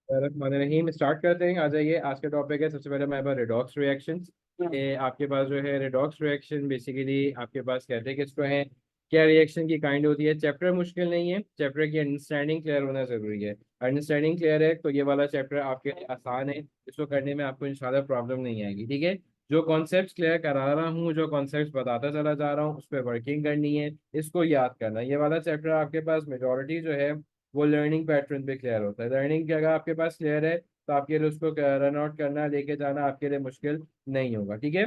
रहीम start करते हैं। आ जाइए, आज का टॉपिक है सबसे पहले हमारे पास रिडॉक्स रिएक्शन। ये आपके पास जो है रिडॉक्स रिएक्शन बेसिकली आपके पास कहते हैं किसको है, क्या रिएक्शन की काइंड होती है। चैप्टर मुश्किल नहीं है, चैप्टर की अंडरस्टैंडिंग क्लियर होना जरूरी है। अंडरस्टैंडिंग क्लियर है तो ये वाला चैप्टर आपके लिए आसान है, इसको करने में आपको इंशाल्लाह प्रॉब्लम नहीं आएगी। ठीक है, जो कॉन्सेप्ट क्लियर करा रहा हूँ, जो कॉन्सेप्ट बताता चला जा रहा हूँ, उस पर वर्किंग करनी है, इसको याद करना। ये वाला चैप्टर आपके पास मेजोरिटी जो है वो लर्निंग पैटर्न पे क्लियर होता है। लर्निंग की अगर आपके पास क्लियर है तो आपके लिए उसको रन आउट करना, लेके जाना आपके लिए मुश्किल नहीं होगा। ठीक है,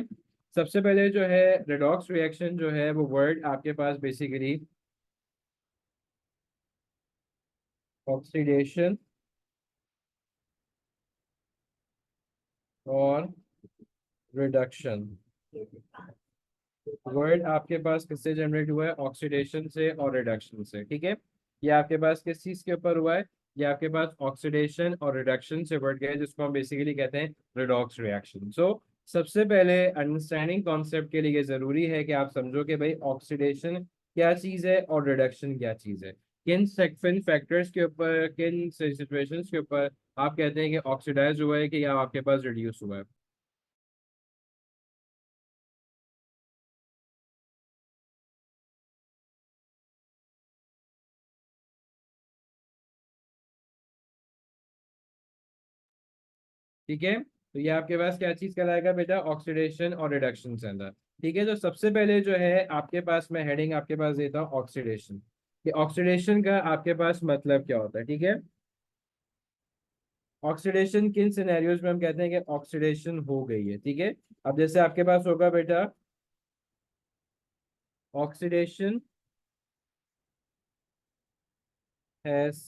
सबसे पहले जो है रेडॉक्स रिएक्शन जो है वो वर्ड आपके पास बेसिकली ऑक्सीडेशन और रिडक्शन। वर्ड आपके पास किससे जनरेट हुआ है? ऑक्सीडेशन से और रिडक्शन से। ठीक है, ये आपके पास किस चीज के ऊपर हुआ है? ये आपके पास ऑक्सीडेशन और रिडक्शन से वर्ड गया है, जिसको हम बेसिकली कहते हैं रिडॉक्स रिएक्शन। सो सबसे पहले अंडरस्टैंडिंग कॉन्सेप्ट के लिए जरूरी है कि आप समझो कि भाई ऑक्सीडेशन क्या चीज है और रिडक्शन क्या चीज है। किन फैक्टर्स के ऊपर, किन सिचुएशंस के ऊपर आप कहते हैं कि ऑक्सीडाइज हुआ है कि या आपके पास रिड्यूस हुआ है। ठीक है, तो ये आपके पास क्या चीज कहलाएगा बेटा? ऑक्सीडेशन और रिडक्शन से अंदर। ठीक है, तो सबसे पहले जो है आपके पास मैं हेडिंग आपके पास देता हूँ ऑक्सीडेशन। कि ऑक्सीडेशन का आपके पास मतलब क्या होता है। ठीक है, ऑक्सीडेशन किन सिनेरियोज में हम कहते हैं कि ऑक्सीडेशन हो गई है। ठीक है, अब जैसे आपके पास होगा बेटा oxidation has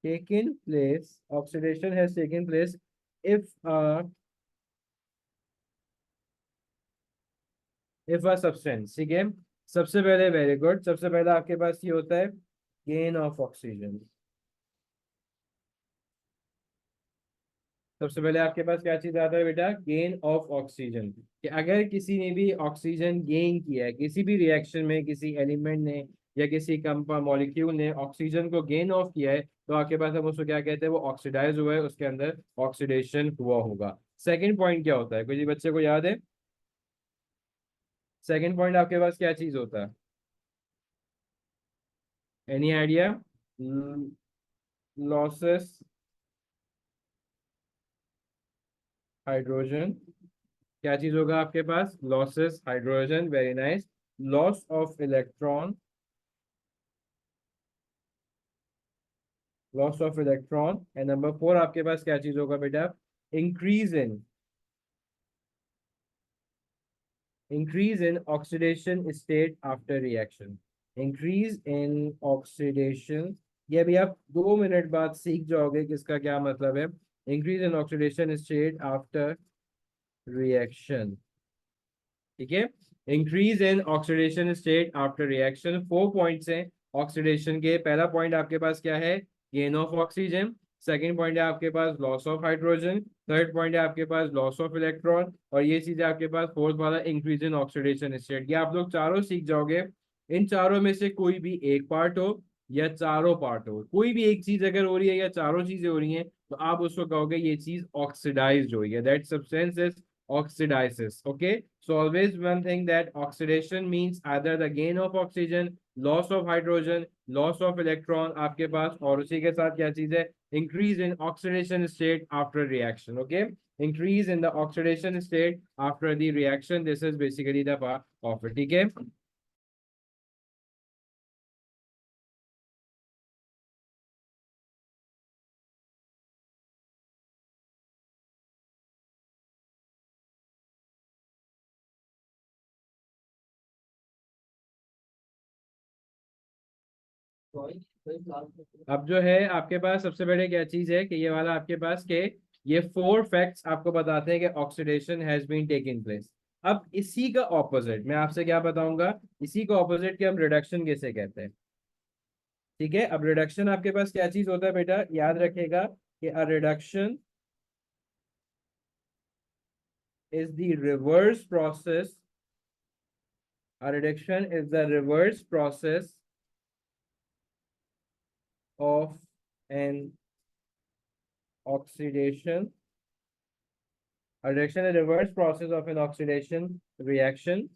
taken place, oxidation has taken place if a substance. ठीक है, सबसे पहले वेरी गुड, सबसे पहले आपके पास ये होता है गेन ऑफ ऑक्सीजन। सबसे पहले आपके पास क्या चीज आता है बेटा? Gain of oxygen. कि अगर किसी ने भी ऑक्सीजन गेन किया है किसी भी रिएक्शन में, किसी एलिमेंट ने या किसी कंपाउंड मॉलिक्यूल ने ऑक्सीजन को गेन ऑफ किया है, तो आपके पास हम उसको क्या कहते हैं? वो ऑक्सीडाइज हुआ है, उसके अंदर ऑक्सीडेशन हुआ होगा। सेकंड पॉइंट क्या होता है, कोई बच्चे को याद है? सेकंड पॉइंट आपके पास क्या चीज होता है? Any idea? Losses hydrogen. क्या चीज होगा आपके पास? Losses hydrogen, very nice. Loss of electron, loss of electron. And number four आपके पास क्या चीज होगा बेटा? Increase in, increase in oxidation state after reaction. Increase in oxidation, ये भी आप 2 मिनट बाद सीख जाओगे कि इसका क्या मतलब है। Increase in oxidation state after reaction. ठीक है, increase in oxidation state after reaction. 4 points हैं ऑक्सीडेशन के। पहला पॉइंट आपके पास क्या है? Gain of oxygen. Second point है आपके पास loss of hydrogen. Third point है आपके पास लॉस ऑफ इलेक्ट्रॉन। और ये चीज है आपके पास फोर्थ वाला इंक्रीज इन ऑक्सीडेशन स्टेट। ये आप लोग चारों सीख जाओगे। इन चारों में से कोई भी एक पार्ट हो या चारों पार्ट हो, कोई भी एक चीज अगर हो रही है या चारों चीजें हो रही हैं, तो आप उसको कहोगे ये चीज ऑक्सीडाइज हो रही है। That substance is oxidizes. Okay, so always one thing that oxidation means either the gain of oxygen, loss of hydrogen, loss of electron आपके पास, और उसी के साथ क्या चीज है? Increase in oxidation state after reaction. Okay, increase in the oxidation state after the reaction. This is basically the part of it. ठीक है, अब जो है आपके पास सबसे पहले क्या चीज है कि ये वाला आपके पास के ये 4 फैक्ट्स आपको बताते हैं कि oxidation has been taking place. अब इसी का ऑपोजिट मैं आपसे क्या बताऊंगा, इसी का ऑपोजिट के हम रिडक्शन कैसे कहते हैं। ठीक है, अब रिडक्शन आपके पास क्या चीज होता है बेटा? याद रखेगा कि a reduction is the reverse process, a reduction is the reverse process of and oxidation. A reaction is a reverse process of an oxidation reaction.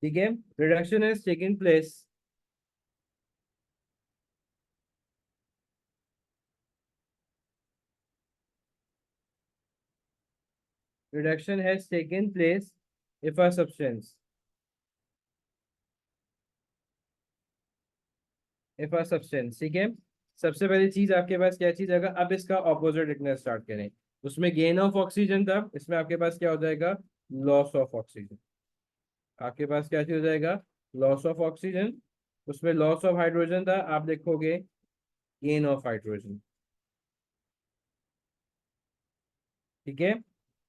ठीक है, reduction is taking place. Reduction has taken place if a substance, ठीक है। सबसे पहली चीज आपके पास क्या चीज आएगा, अब इसका ऑपोजिट लिखना स्टार्ट करें। उसमें गेन ऑफ ऑक्सीजन था, इसमें आपके पास क्या हो जाएगा, लॉस ऑफ ऑक्सीजन। आपके पास क्या चीज हो जाएगा, लॉस ऑफ ऑक्सीजन। उसमें लॉस ऑफ हाइड्रोजन था, आप लिखोगे गेन ऑफ हाइड्रोजन। ठीक है,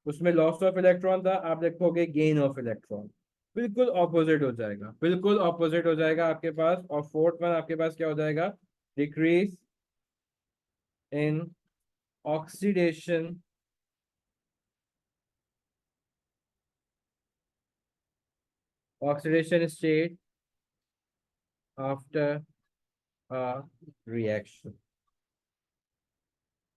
उसमें लॉस ऑफ इलेक्ट्रॉन था, आप लिखोगे गेन ऑफ इलेक्ट्रॉन। बिल्कुल ऑपोजिट हो जाएगा, बिल्कुल ऑपोजिट हो जाएगा आपके पास। और फोर्थ वन आपके पास क्या हो जाएगा, decrease in oxidation state after a reaction।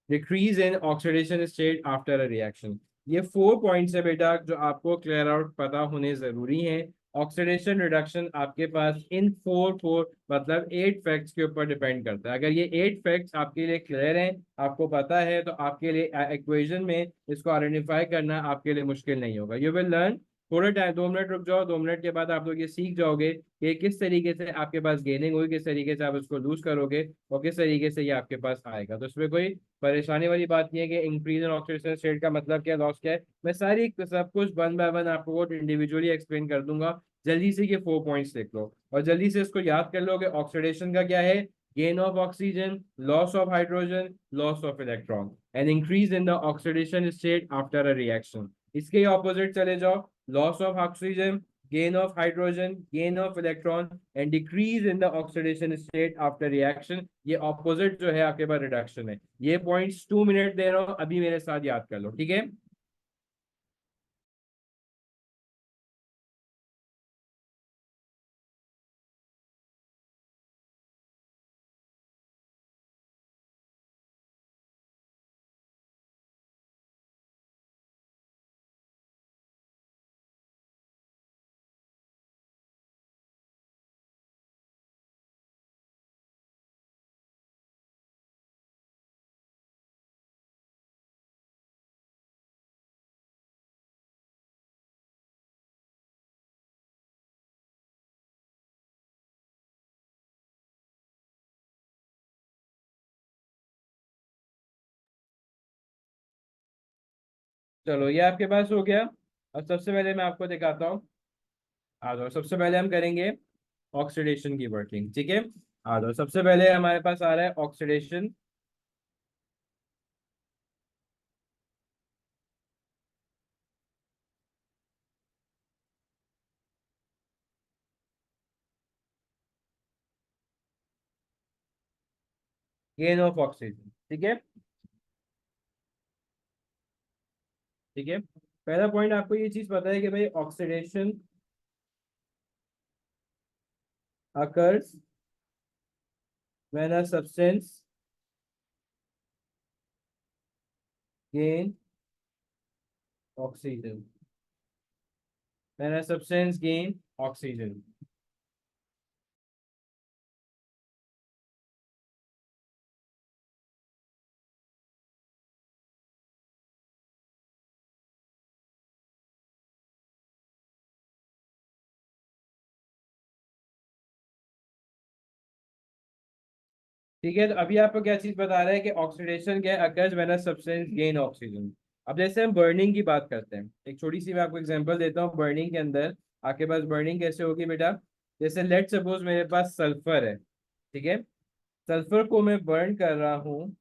Decrease in oxidation state after a reaction. ये 4 पॉइंट्स है बेटा जो आपको क्लियर आउट पता होने जरूरी है। ऑक्सीडेशन रिडक्शन आपके पास इन फोर मतलब 8 फैक्ट्स के ऊपर डिपेंड करता है। अगर ये 8 फैक्ट्स आपके लिए क्लियर हैं, आपको पता है, तो आपके लिए इक्वेशन में इसको आइडेंटिफाई करना आपके लिए मुश्किल नहीं होगा। You will learn. थोड़ा टाइम, 2 मिनट रुक जाओ, 2 मिनट के बाद आप लोग ये सीख जाओगे कि किस तरीके से आपके पास गेनिंग होगी, किस तरीके से आप इसको लूज करोगे और किस तरीके से ये आपके पास आएगा। तो इसमें कोई परेशानी वाली बात नहीं है कि इंक्रीज इन ऑक्सीडेशन स्टेट का मतलब क्या, लॉस क्या है। मैं सारी सब कुछ वन बाय वन आपको इंडिविजुअली एक्सप्लेन कर दूंगा। जल्दी से ये 4 पॉइंट्स लिख लो और जल्दी से इसको याद कर लो कि ऑक्सीडेशन का क्या है, gain of oxygen, loss of hydrogen, loss of electron and increase in the oxidation state after a reaction. इसके ऑपोजिट चले जाओ, loss of oxygen, gain of hydrogen, gain of electron and decrease in the oxidation state after reaction। ये opposite जो है आपके पास reduction है। ये points 2 minute दे रहा हूं, अभी मेरे साथ याद कर लो, ठीक है। चलो ये आपके पास हो गया। अब सबसे पहले मैं आपको दिखाता हूँ। आ जाओ, सबसे पहले हम करेंगे ऑक्सीडेशन की वर्किंग, ठीक है। आ जाओ, सबसे पहले हमारे पास आ रहा है ऑक्सीडेशन। गेन ऑफ ऑक्सीजन, ठीक है। ठीक है, पहला पॉइंट आपको ये चीज पता है कि भाई oxidation occurs when a substance gain oxygen, when a substance gain oxygen। ठीक है, तो अभी आपको क्या चीज बता रहा है कि ऑक्सीडेशन क्या है, occurs when a substance gain oxygen. अब जैसे हम बर्निंग की बात करते हैं, एक छोटी सी मैं आपको एग्जांपल देता हूँ बर्निंग के अंदर। आपके पास बर्निंग कैसे होगी बेटा, जैसे लेट सपोज मेरे पास सल्फर है, ठीक है। सल्फर को मैं बर्न कर रहा हूँ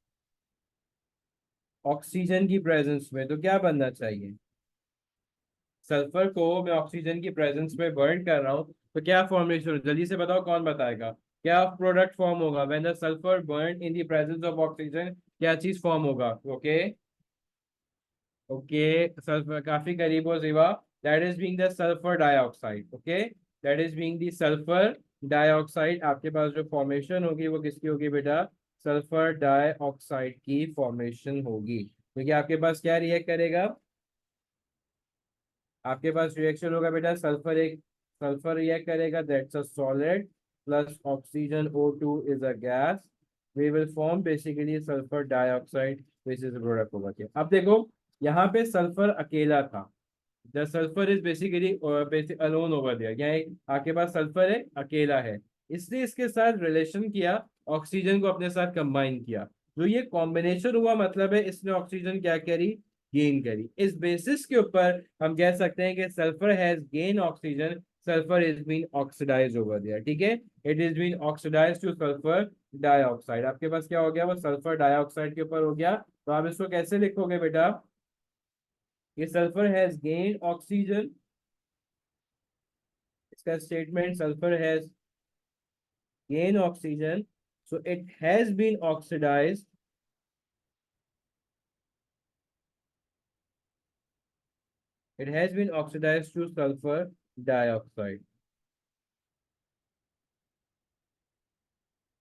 ऑक्सीजन की प्रेजेंस में, तो क्या बनना चाहिए, सल्फर को मैं ऑक्सीजन की प्रेजेंस में बर्न कर रहा हूँ तो क्या फॉर्मेशन, जल्दी से बताओ कौन बताएगा, क्या प्रोडक्ट फॉर्म होगा when the sulphur burn in the presence of oxygen, क्या चीज फॉर्म होगा। ओके, ओके, सल्फर काफी करीब हो जीवा। That is being the sulphur dioxide. Okay, that is being the sulphur dioxide आपके पास जो फॉर्मेशन होगी वो किसकी होगी बेटा, सल्फर डाइऑक्साइड की फॉर्मेशन होगी, क्योंकि आपके पास क्या रिएक्ट करेगा, आपके पास रिएक्शन होगा बेटा, सल्फर रिएक्ट करेगा, that's a solid, plus oxygen O2 is a gas, we will form basically sulphur dioxide which is product over here. अब देखो यहाँ पे सल्फर अकेला था, the sulphur is basically basic alone over there, यहाँ एक आपके पास सल्फर है, अकेला है, इसने इसके साथ रिलेशन किया, ऑक्सीजन को अपने साथ कंबाइन किया, जो ये कॉम्बिनेशन हुआ मतलब है इसने ऑक्सीजन क्या करी, गेन करी, इस बेसिस के ऊपर हम कह सकते हैं कि sulphur has gain oxygen, sulphur is been oxidise over there, ठीक है, it is been oxidise to sulphur dioxide, आपके पास क्या हो गया, वो सल्फर डाइऑक्साइड के ऊपर हो गया, तो आप इसको कैसे लिखोगे बेटा, ये सल्फर हैज गेन ऑक्सीजन, इसका statement sulphur has gain oxygen, so it has been oxidized, it has been oxidized to sulfur dioxide,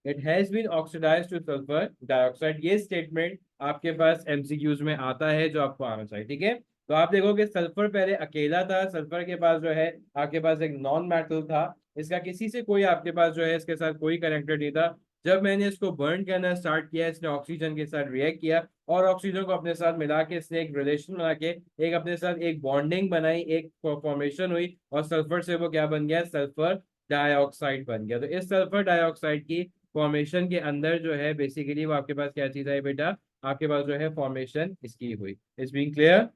it has been oxidized to sulfur dioxide, ये स्टेटमेंट आपके पास एमसीक्यूज में आता है जो आपको आना चाहिए, ठीक है, तो आप देखोगे सल्फर पहले अकेला था, सल्फर के पास जो है आपके पास एक नॉन मेटल था, इसका किसी से कोई आपके पास जो है इसके साथ कोई कनेक्टेड नहीं था, जब मैंने इसको बर्न करना स्टार्ट किया इसने ऑक्सीजन के साथ रिएक्ट किया और ऑक्सीजन को अपने साथ मिला के इसने एक रिलेशन बना के एक अपने साथ एक बॉन्डिंग बनाई, एक फॉर्मेशन हुई और सल्फर से वो क्या बन गया, सल्फर डाइऑक्साइड बन गया, तो इस सल्फर डाइऑक्साइड की फॉर्मेशन के अंदर जो है बेसिकली वो आपके पास क्या चीज है बेटा, आपके पास जो है फॉर्मेशन इसकी हुई, इज बीइंग क्लियर,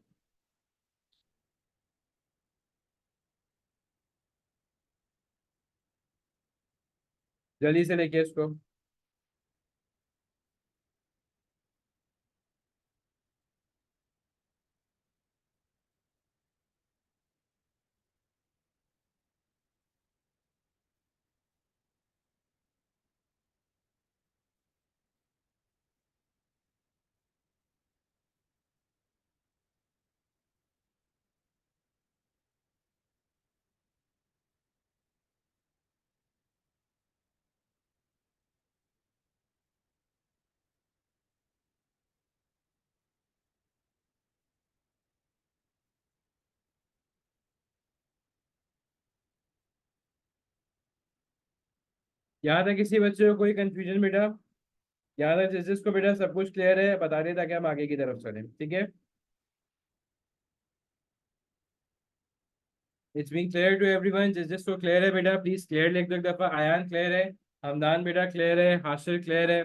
जल्दी से लेके इसको, यहाँ तक किसी बच्चे को कोई कंफ्यूजन बेटा, यहाँ तक जिसको बेटा सब कुछ क्लियर है बता दें ताकि हम आगे की तरफ चलें, ठीक है, it's being clear to everyone, जिसको क्लियर है बेटा प्लीज क्लियर लिख दो एक दफा, आयान क्लियर है, हमदान बेटा क्लियर है, हाशिर क्लियर है,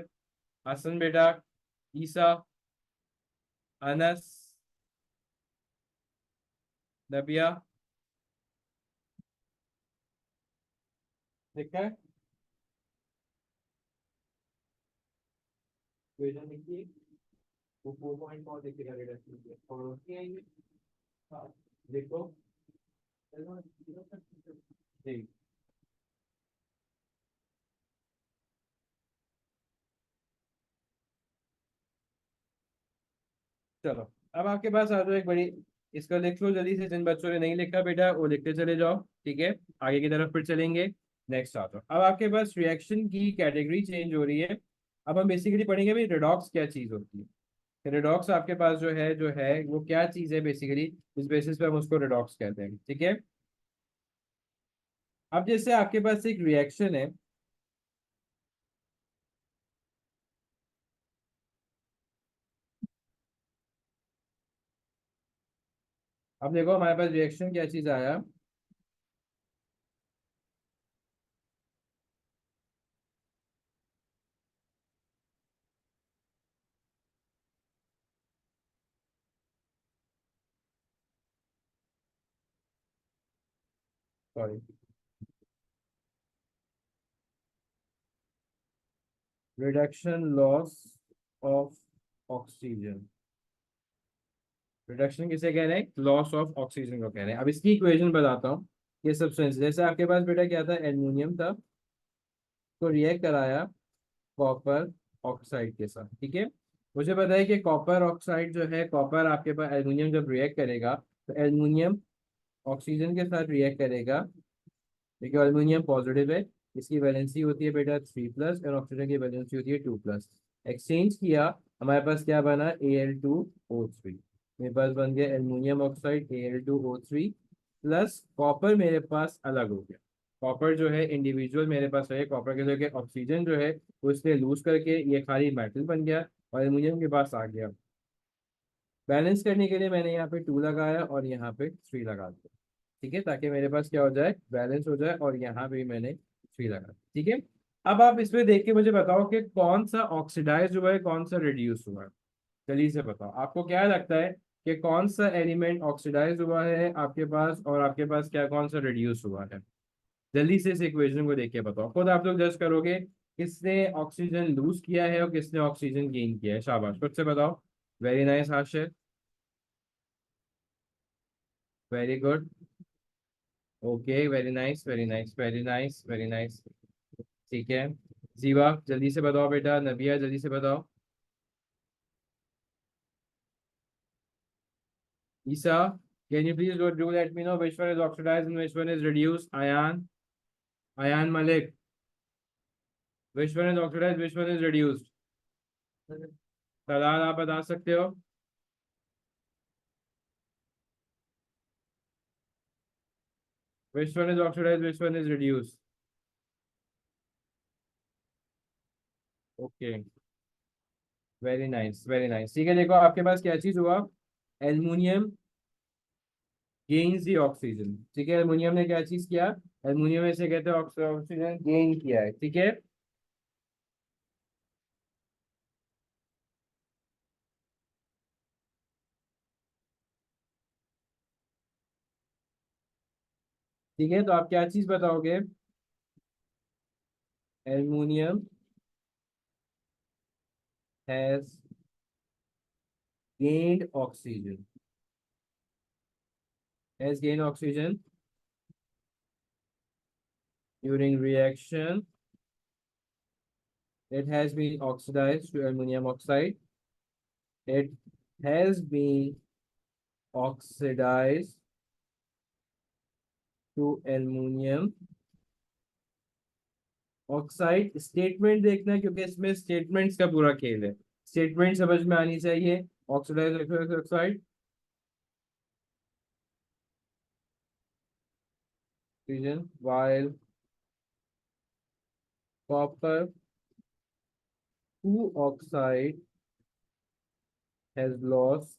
हसन बेटा, ईसा, अनस, नबिया, देखा है, क्वेश्चन देखिए, वो 4.4 देखिएगा बेटा, और उसकी आएंगे, हाँ, देखो जी, चलो अब आपके पास आ जाओ एक बड़ी, इसका लिख लो जल्दी से, जिन बच्चों ने नहीं लिखा बेटा वो लिखते चले जाओ, ठीक है, आगे की तरफ फिर चलेंगे, नेक्स्ट आ जाओ, अब आपके पास रिएक्शन की कैटेगरी चेंज हो रही है, अब हम बेसिकली पढ़ेंगे भाई रिडॉक्स क्या चीज होती है, रिडॉक्स आपके पास जो है वो क्या चीज है बेसिकली, इस बेसिस पे हम उसको रिडॉक्स कहते हैं, ठीक है, अब जैसे आपके पास एक रिएक्शन है, अब देखो हमारे पास रिएक्शन क्या चीज आया, sorry, reduction loss of oxygen, reduction किसे कह रहे हैं, लॉस ऑफ ऑक्सीजन को कह रहे हैं, अब इसकी इक्वेशन बताता हूँ, ये सब्सटेंस जैसे आपके पास बेटा क्या था, एल्यूमिनियम था, तो रिएक्ट कराया कॉपर ऑक्साइड के साथ, ठीक है, मुझे पता है कि कॉपर ऑक्साइड जो है, कॉपर आपके पास एल्यूमिनियम जब रिएक्ट करेगा तो एल्यूमिनियम ऑक्सीजन के साथ रिएक्ट करेगा, देखिए एल्यूमिनियम पॉजिटिव है, इसकी वैलेंसी होती है बेटा 3+ और ऑक्सीजन की वैलेंसी होती है 2+। एक्सचेंज किया, हमारे पास क्या बना, Al2O3। मेरे पास बन गया aluminium oxide Al2O3 plus copper मेरे पास अलग हो गया। कॉपर जो है इंडिविजुअल मेरे पास है, कॉपर के जगह ऑक्सीजन जो है वो इसलिए लूज करके ये खाली मेटल बन गया और एल्युमिनियम के पास आ गया। बैलेंस करने के लिए मैंने यहाँ पे 2 लगाया और यहाँ पे 3 लगा दिया, ठीक है, ताकि मेरे पास क्या हो जाए, बैलेंस हो जाए। और यहाँ पे मैंने 3 लगा दिया, ठीक है। अब आप इसमें देख के मुझे बताओ कि कौन सा ऑक्सीडाइज हुआ है, कौन सा रिड्यूस हुआ है। जल्दी से बताओ, आपको क्या लगता है कि कौन सा एलिमेंट ऑक्सीडाइज हुआ है आपके पास, और आपके पास क्या कौन सा रिड्यूस हुआ है। जल्दी से इस इक्वेशन को देख के बताओ, खुद आप लोग जज करोगे किसने ऑक्सीजन लूज किया है और किसने ऑक्सीजन गेन किया है। शाबाश, खुद से बताओ। Very nice Ashir, very good, okay, very nice very nice very nice very nice, ठीक है। जीवा जल्दी से बताओ बेटा, नबिया जल्दी से बताओ, Isa can you please do let me know which one is oxidized and which one is reduced। Ayan Malik, which one is oxidized, which one is reduced। Talal आप बता सकते हो। which one is oxidized, which one is reduced। Okay, very nice very nice, ठीक है। देखो आपके पास क्या चीज हुआ, एल्युमिनियम गेन्स दी ऑक्सीजन, ठीक है। एल्युमिनियम ने क्या चीज किया, एल्युमिनियम में से कहते हैं ऑक्सीजन गेन किया है, ठीक है। ठीक है, तो आप क्या चीज बताओगे, aluminium has gained oxygen, has gained oxygen during reaction, it has been oxidized to ammonium oxide, it has been oxidized to ammonium oxide. Statement देखना क्योंकि इसमें स्टेटमेंट्स का पूरा खेल है, स्टेटमेंट समझ में आनी चाहिए। Oxidise oxide oxygen while copper 2 oxide has lost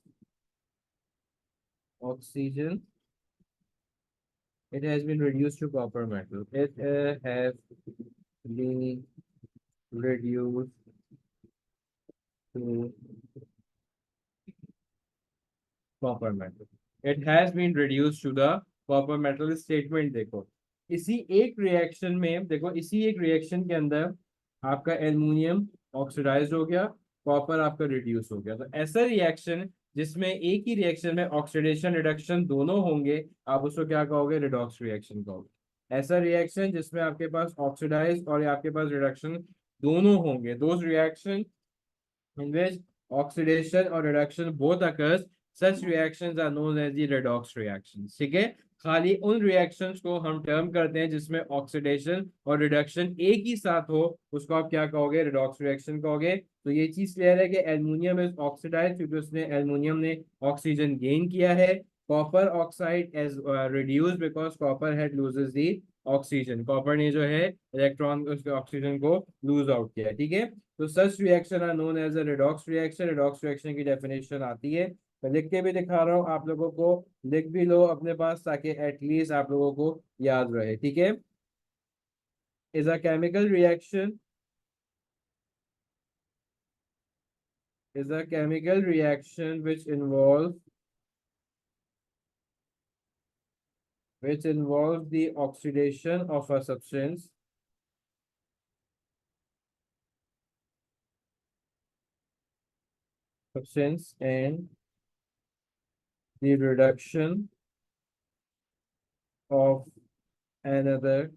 oxygen, it has been reduced to copper metal, it has been reduced to copper metal, it has been reduced to the copper metal। Statement देखो, इसी एक reaction में देखो, इसी एक reaction के अंदर आपका एल्युमिनियम ऑक्सीडाइज हो गया, कॉपर आपका रिड्यूस हो गया। तो ऐसा रिएक्शन जिसमें एक ही रिएक्शन में ऑक्सीडेशन रिडक्शन दोनों होंगे, आप उसको क्या कहोगे, रिडॉक्स रिएक्शन कहोगे। ऐसा रिएक्शन जिसमें आपके पास ऑक्सीडाइज और आपके पास रिडक्शन दोनों होंगे, those reaction in which oxidation or reduction both occurs, such reactions are known as the redox reactions। ठीक है, खाली उन reactions को हम टर्म करते हैं जिसमें ऑक्सीडेशन और रिडक्शन एक ही साथ हो, उसको आप क्या कहोगे, रिडॉक्स रिएक्शन कहोगे। तो ये चीज क्लियर है कि एल्युमिनियम इज ऑक्सीडाइज क्योंकि उसने एल्युमिनियम ने ऑक्सीजन गेन किया है, copper oxide as reduce because copper had loses the oxygen, copper ने जो है इलेक्ट्रॉन उसके ऑक्सीजन को लूज आउट किया, ठीक है। तो such reaction are known as a redox reaction. Redox reaction की डेफिनेशन आती है, मैं लिख के भी दिखा रहा हूँ आप लोगों को, लिख भी लो अपने पास ताकि एटलीस्ट आप लोगों को याद रहे, ठीक है। Is a chemical reaction, is a chemical reaction which involves the oxidation of a substance and the reduction of another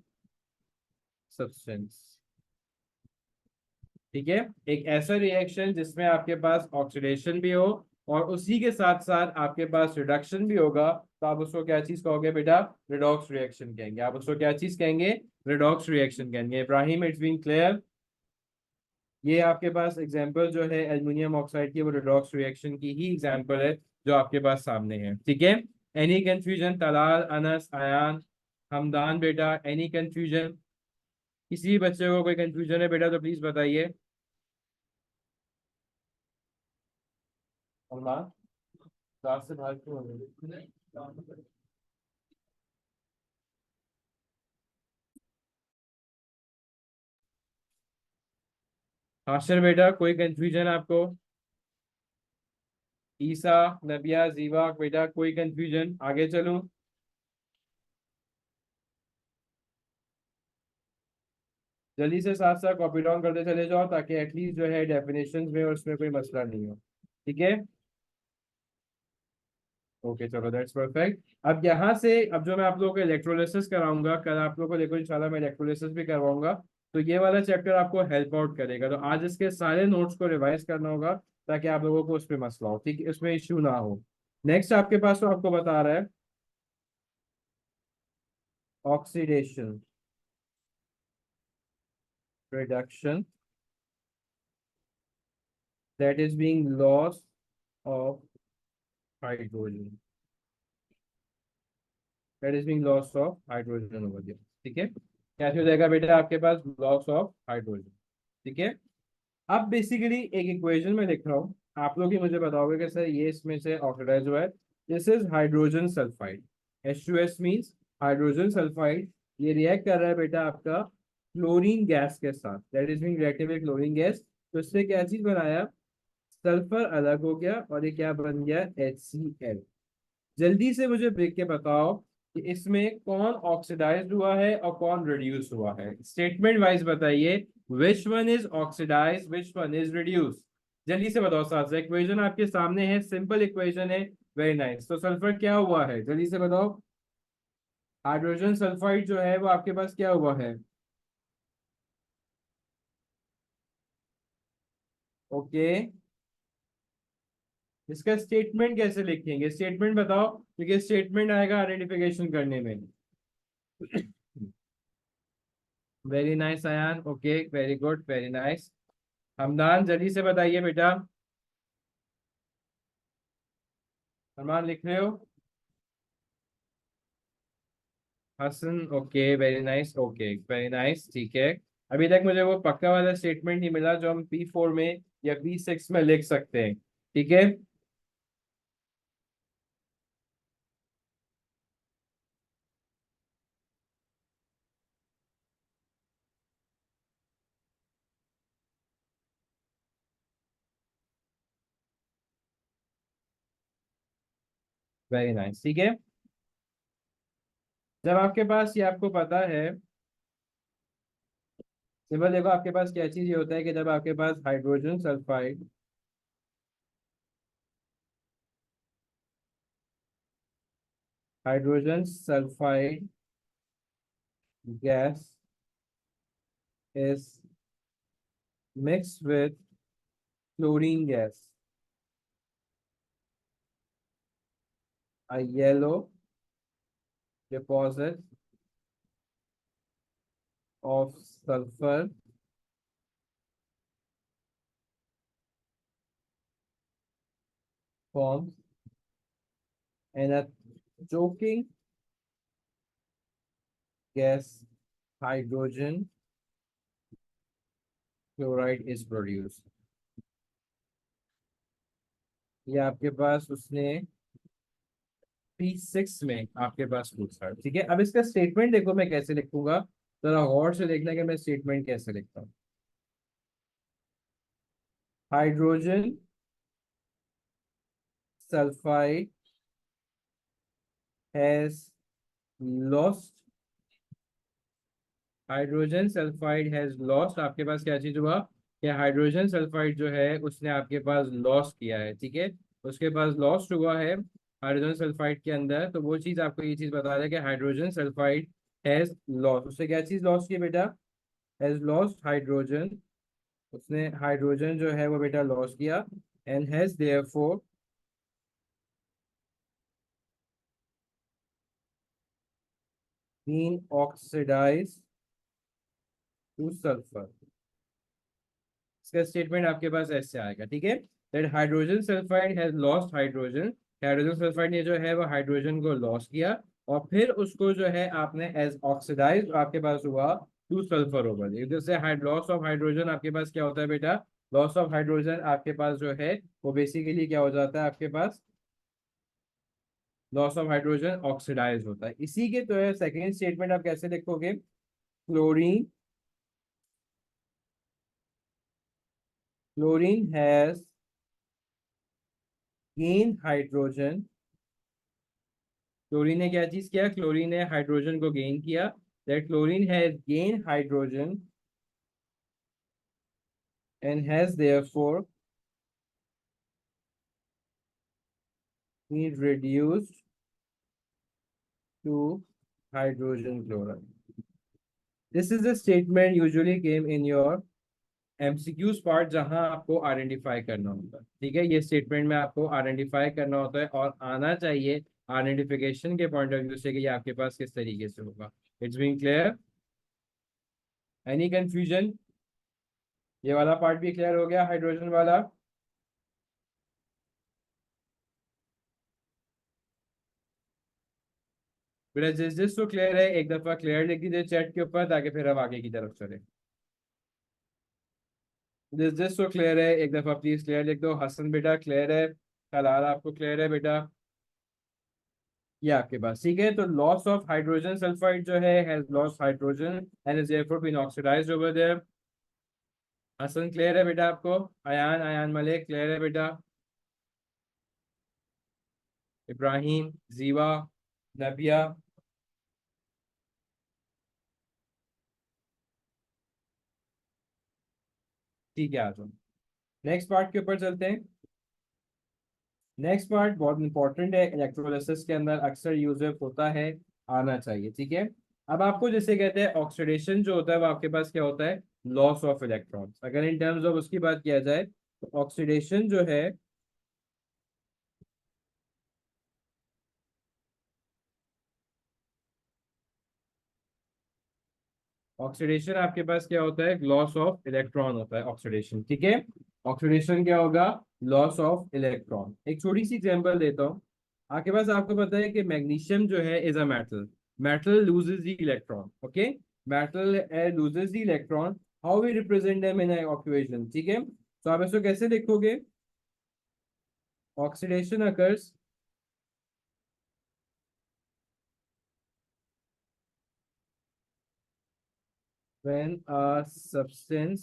substance। ठीक है, एक ऐसा रिएक्शन जिसमें आपके पास ऑक्सीडेशन भी हो और उसी के साथ साथ आपके पास रिडक्शन भी होगा, तो आप उसको क्या चीज कहोगे बेटा? रिडॉक्स रिएक्शन कहेंगे। आप उसको क्या चीज कहेंगे? रिडॉक्स रिएक्शन कहेंगे। Ibrahim, it's been clear? ये आपके पास एग्जांपल जो है एल्युमिनियम ऑक्साइड की, वो रिडॉक्स रिएक्शन की ही एग्जांपल है जो आपके पास सामने है। ठीक है? Any confusion? तलाल, अनस, अयान, हमदान बेटा, एनी कंफ्यूजन? किसी भी बच्चे को कोई कंफ्यूजन है बेटा तो प्लीज बताइए। अल्लाह, क्लास से बाहर क्यों हो गए? हाशिर बेटा, कोई कंफ्यूजन आपको? ईसा, नबिया, जीवा बेटा, कोई कंफ्यूजन? आगे चलूं? जल्दी से साथ साथ कॉपी डाउन करते चले जाओ, ताकि एटलीस्ट जो है डेफिनेशंस में और उसमें कोई मसला नहीं हो। ठीक है? ओके, चलो, दैट्स परफेक्ट। अब यहाँ से, अब जो मैं आप लोगों को इलेक्ट्रोलिसिस कराऊंगा, कल आप लोगों को देखो इंशाल्लाह मैं इलेक्ट्रोलिसिस भी करवाऊंगा। तो ये वाला चैप्टर आपको हेल्प आउट करेगा, तो आज इसके सारे नोट्स को रिवाइज करना होगा, ताकि आप लोगों को उस पर मसला हो, ठीक, उसमें इश्यू ना हो। नेक्स्ट आपके पास तो आपको बता रहा है oxidation, reduction, that is being loss of hydrogen, that is being loss of hydrogen over there। ठीक है? कैसे हो जाएगा बेटा आपके पास? Loss of hydrogen. ठीक है? अब बेसिकली एक इक्वेशन में लिख रहा हूँ, आप लोग ही मुझे बताओगे कि सर ये इसमें से ऑक्सीडाइज हुआ है। This is hydrogen sulphide, H2S means hydrogen sulphide. ये रिएक्ट कर रहा है बेटा आपका क्लोरीन गैस के साथ, that is being reacted with chlorine gas. तो इससे क्या चीज बनाया? सल्फर अलग हो गया और ये क्या बन गया? HCl। जल्दी से मुझे देख के बताओ कि इसमें कौन ऑक्सीडाइज्ड हुआ है और कौन रिड्यूस हुआ है। स्टेटमेंट वाइज बताइए, which one is oxidise, which one is reduce. जल्दी से बताओ साथ से, इक्वेशन आपके सामने है, सिंपल इक्वेशन है। Very nice. तो सल्फर क्या हुआ है, जल्दी से बताओ। हाइड्रोजन सल्फाइड जो है वो आपके पास क्या हुआ है? ओके, इसका स्टेटमेंट कैसे लिखेंगे? स्टेटमेंट बताओ, क्योंकि स्टेटमेंट आएगा आइडेंटिफिकेशन करने में। Very nice Ayaan, okay, very good, very nice. Hamdan, जल्दी से बताइए बेटा। अरमान, लिख रहे हो? Hasan, okay, very nice, okay, very nice, ठीक है। अभी तक मुझे वो पक्का वाला स्टेटमेंट नहीं मिला जो हम P4 में या P6 में लिख सकते हैं। ठीक है? वेरी नाइस, ठीक है। जब आपके पास ये आपको पता है, सिंपल देखो आपके पास क्या चीज ये होता है कि जब आपके पास hydrogen sulphide, hydrogen sulphide gas is mixed with chlorine gas, a yellow deposit of sulfur forms and a choking gas, hydrogen chloride is produced। ये आपके पास उसने P6 में आपके पास पूछा। ठीक है? अब इसका स्टेटमेंट देखो मैं कैसे लिखूंगा, जरा गौर से देखना कि मैं स्टेटमेंट कैसे लिखता हूँ। Hydrogen sulphide has lost, hydrogen sulphide has lost, आपके पास क्या चीज हुआ कि हाइड्रोजन सल्फाइड जो है उसने आपके पास लॉस किया है। ठीक है? उसके पास लॉस्ट हुआ है हाइड्रोजन सल्फाइड के अंदर, तो वो चीज आपको ये चीज बता रहा है कि हाइड्रोजन सल्फाइड हैज लॉस, उससे क्या चीज लॉस की बेटा? हैज लॉस्ट हाइड्रोजन, उसने हाइड्रोजन जो है वो बेटा लॉस किया। And has therefore been oxidise to sulphur. इसका स्टेटमेंट आपके पास ऐसे आएगा, ठीक है। That hydrogen sulphide has lost hydrogen, hydrogen sulphide ने जो है वो हाइड्रोजन को लॉस किया, और फिर उसको जो है आपने एज ऑक्सीडाइज आपके पास हुआ टू सल्फर ओवर। जैसे लॉस ऑफ हाइड्रोजन आपके पास क्या होता है बेटा, लॉस ऑफ हाइड्रोजन आपके पास जो है वो बेसिकली क्या हो जाता है आपके पास, लॉस ऑफ हाइड्रोजन ऑक्सीडाइज होता है। इसी के तो है सेकेंड स्टेटमेंट आप कैसे लिखोगे, chlorine, chlorine has gain hydrogen, chlorine ने क्या चीज किया, क्लोरीन ने हाइड्रोजन को गेन किया, that chlorine has gain hydrogen and has therefore been reduced to hydrogen chloride. This is a statement usually came in your MCQs part, जहां आपको identify करना होता है, ठीक है। ये स्टेटमेंट में आपको आइडेंटिफाई करना होता है और आना चाहिए आइडेंटिफिकेशन के पॉइंट ऑफ व्यू से कि ये आपके पास किस तरीके से होगा। It's being clear, any confusion? ये वाला पार्ट भी क्लियर हो गया, हाइड्रोजन वाला। बेटा जिस तो क्लियर है एक दफा क्लियर लिख दीजिए चैट के ऊपर, ताकि फिर हम आगे की तरफ चले। जिस तो क्लियर है एक दफा प्लीज क्लियर लिख दो। हसन बेटा क्लियर है, कलाल आपको क्लियर है बेटा, ये आपके पास ठीक है। तो लॉस ऑफ हाइड्रोजन सल्फाइड जो है has lost hydrogen and is therefore been oxidised over there. Hasan clear है बेटा आपको, अयान, अयान मलिक क्लियर है बेटा, इब्राहिम, जीवा, नबिया, ठीक है। आ जाओ नेक्स्ट पार्ट के ऊपर चलते हैं। नेक्स्ट पार्ट बहुत इंपॉर्टेंट है, इलेक्ट्रोलिसिस के अंदर अक्सर यूज होता है, आना चाहिए, ठीक है। अब आपको जैसे कहते हैं ऑक्सीडेशन जो होता है वो आपके पास क्या होता है, लॉस ऑफ इलेक्ट्रॉन्स। अगर इन टर्म्स ऑफ उसकी बात किया जाए तो ऑक्सीडेशन जो है, ऑक्सीडेशन आपके पास क्या होता है, लॉस ऑफ इलेक्ट्रॉन होता है ऑक्सीडेशन, ठीक है। ऑक्सीडेशन क्या होगा, लॉस ऑफ इलेक्ट्रॉन। एक छोटी सी एग्जांपल देता हूँ आपके पास। आपको पता है कि मैग्नीशियम जो है is a metal, metal loses the electron, okay, metal loses the electron. How we represent them in equation, ठीक है। तो आप इसको कैसे लिखोगे, oxidation occurs when a substance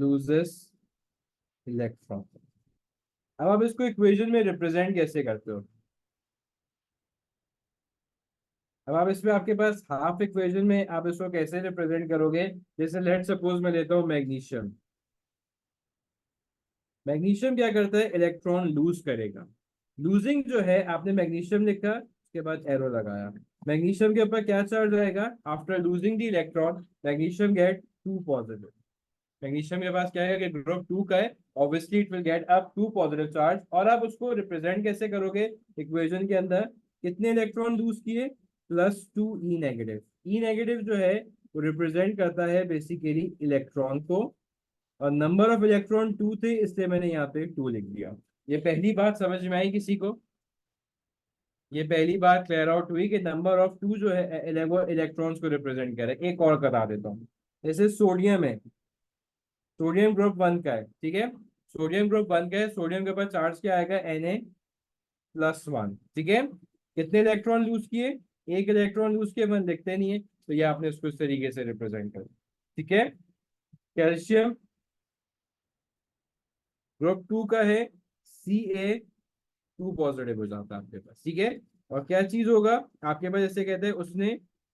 loses electron। अब आप इसको इक्वेशन में रिप्रेजेंट कैसे करते हो, अब आप इसमें आपके पास हाफ इक्वेशन में आप इसको कैसे रिप्रेजेंट करोगे। जैसे लेट सपोज मैं लेता हूँ मैग्नीशियम, मैग्नीशियम क्या करता है, इलेक्ट्रॉन लूज करेगा। लूजिंग जो है, आपने मैग्नीशियम लिखा उसके बाद एरो लगाया, मैग्नीशियम के ऊपर क्या चार्ज आएगा, after losing the electron magnesium get two positive. Magnesium के पास क्या है कि ग्रुप टू का है, obviously it will get up two positive charge. और आप उसको रिप्रेजेंट कैसे करोगे इक्वेशन के अंदर, कितने इलेक्ट्रॉन लूज किए, प्लस टू ई नेगेटिव। ई नेगेटिव जो है वो रिप्रेजेंट करता है बेसिकली इलेक्ट्रॉन को, और नंबर ऑफ इलेक्ट्रॉन टू थे इसलिए मैंने यहाँ पे टू लिख दिया। ये पहली बात समझ में आई किसी को, ये पहली बात क्लियर आउट हुई कि नंबर ऑफ टू जो है वो इलेक्ट्रॉन्स को रिप्रेजेंट करे। एक और बता देता हूँ, जैसे सोडियम है, सोडियम ग्रुप वन का है, ठीक है, सोडियम ग्रुप वन का है, सोडियम के ऊपर चार्ज क्या आएगा, Na+1, ठीक है। कितने इलेक्ट्रॉन लूज किए, एक इलेक्ट्रॉन लूज किए, वन लिखते नहीं है, तो ये आपने उसको इस तरीके से रिप्रेजेंट कर, ठीक है। कैल्शियम ग्रुप टू का है, Ca2 पॉजिटिव हो जाता है आपके पास, ठीक है। और क्या चीज होगा आपके पास, जैसे कहते हैं उसने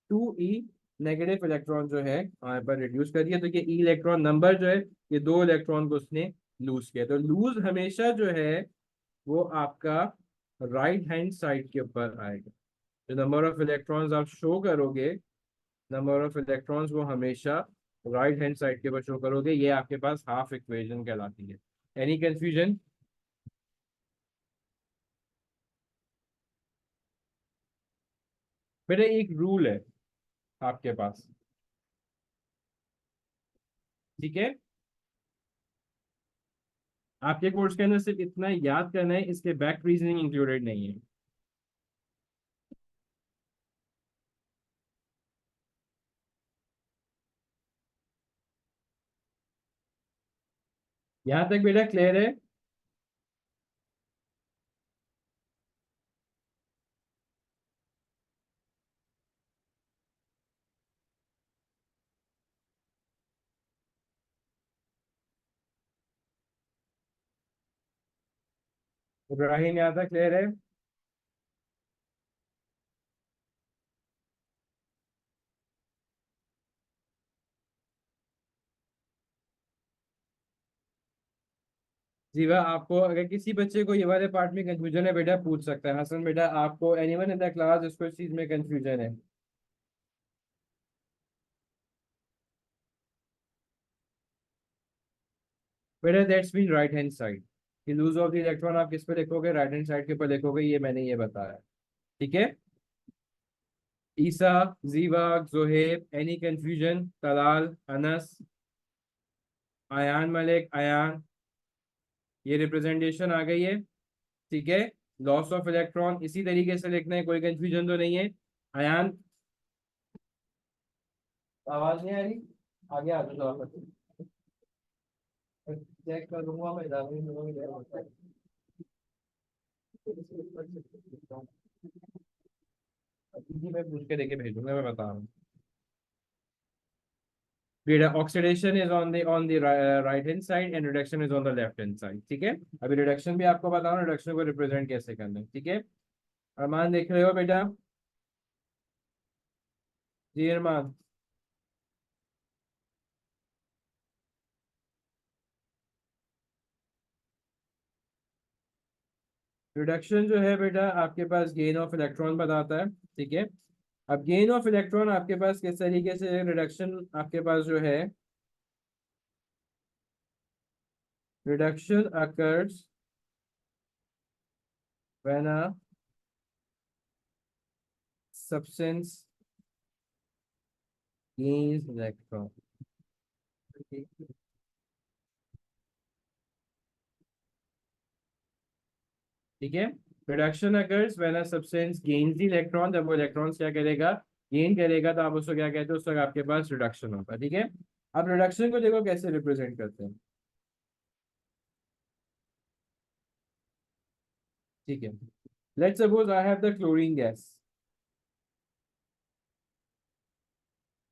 टू ई नेगेटिव इलेक्ट्रॉन जो है वहां पर रिड्यूस कर दिया, तो ये ई इलेक्ट्रॉन नंबर जो है ये दो इलेक्ट्रॉन को उसने लूज किया। तो लूज हमेशा जो है वो आपका राइट हैंड साइड के ऊपर आएगा। जो नंबर ऑफ इलेक्ट्रॉन्स आप शो करोगे, नंबर ऑफ इलेक्ट्रॉन्स वो हमेशा राइट हैंड साइड के ऊपर शो करोगे। ये आपके पास हाफ इक्वेशन कहलाती है। Any confusion? फिर एक रूल है आपके पास, ठीक है। आपके कोर्स के अंदर सिर्फ इतना याद करना है, इसके बैक रीजनिंग इंक्लूडेड नहीं है। यहाँ तक बेटा क्लियर है? इब्राहिम यहाँ तक क्लियर है? जीवा, आपको अगर किसी बच्चे को ये वाले पार्ट में कंफ्यूजन है बेटा, पूछ सकता है। हसन बेटा, आपको एनीवन इन द क्लास जिसको इस चीज में कंफ्यूजन है? बेटा that's mean right hand side, कि लूज ऑफ द इलेक्ट्रॉन आप किस पे लिखोगे? राइट हैंड साइड के ऊपर लिखोगे, ये मैंने ये बताया, ठीक है। ईसा, जीवा, जोहेब, एनी कंफ्यूजन? तलाल, अनस, अयान मलिक, अयान, ये रिप्रेजेंटेशन आ गई है, ठीक है। लॉस ऑफ इलेक्ट्रॉन इसी तरीके से लिखना है, कोई कंफ्यूजन तो नहीं है? अयान, आवाज नहीं आ रही? आगे आ जाओ, चेक कर लूंगा मैं, मैं पूछ के देके भेजूंगा, मैं बता रहा हूँ। बेटा oxidation is on the right hand side and reduction is on the left hand side, ठीक है। अभी रिडक्शन भी आपको बताओ, रिडक्शन को रिप्रेजेंट कैसे करना है, ठीक है। अरमान देख रहे हो बेटा? जी अरमान। रिडक्शन जो है बेटा आपके पास गेन ऑफ इलेक्ट्रॉन बताता है, ठीक है। अब गेन ऑफ इलेक्ट्रॉन आपके पास किस तरीके से रिडक्शन आपके पास जो है, reduction occurs when a substance gains electron, ठीक है। Reduction occurs when a substance gains the electron, जब वो इलेक्ट्रॉन्स क्या करेगा? गेन करेगा, तो आप उसको क्या कहते हो? उस वक्त आपके पास रिडक्शन होगा, ठीक है। अब रिडक्शन को देखो कैसे रिप्रेजेंट करते हैं, ठीक है। Let's suppose I have the chlorine gas.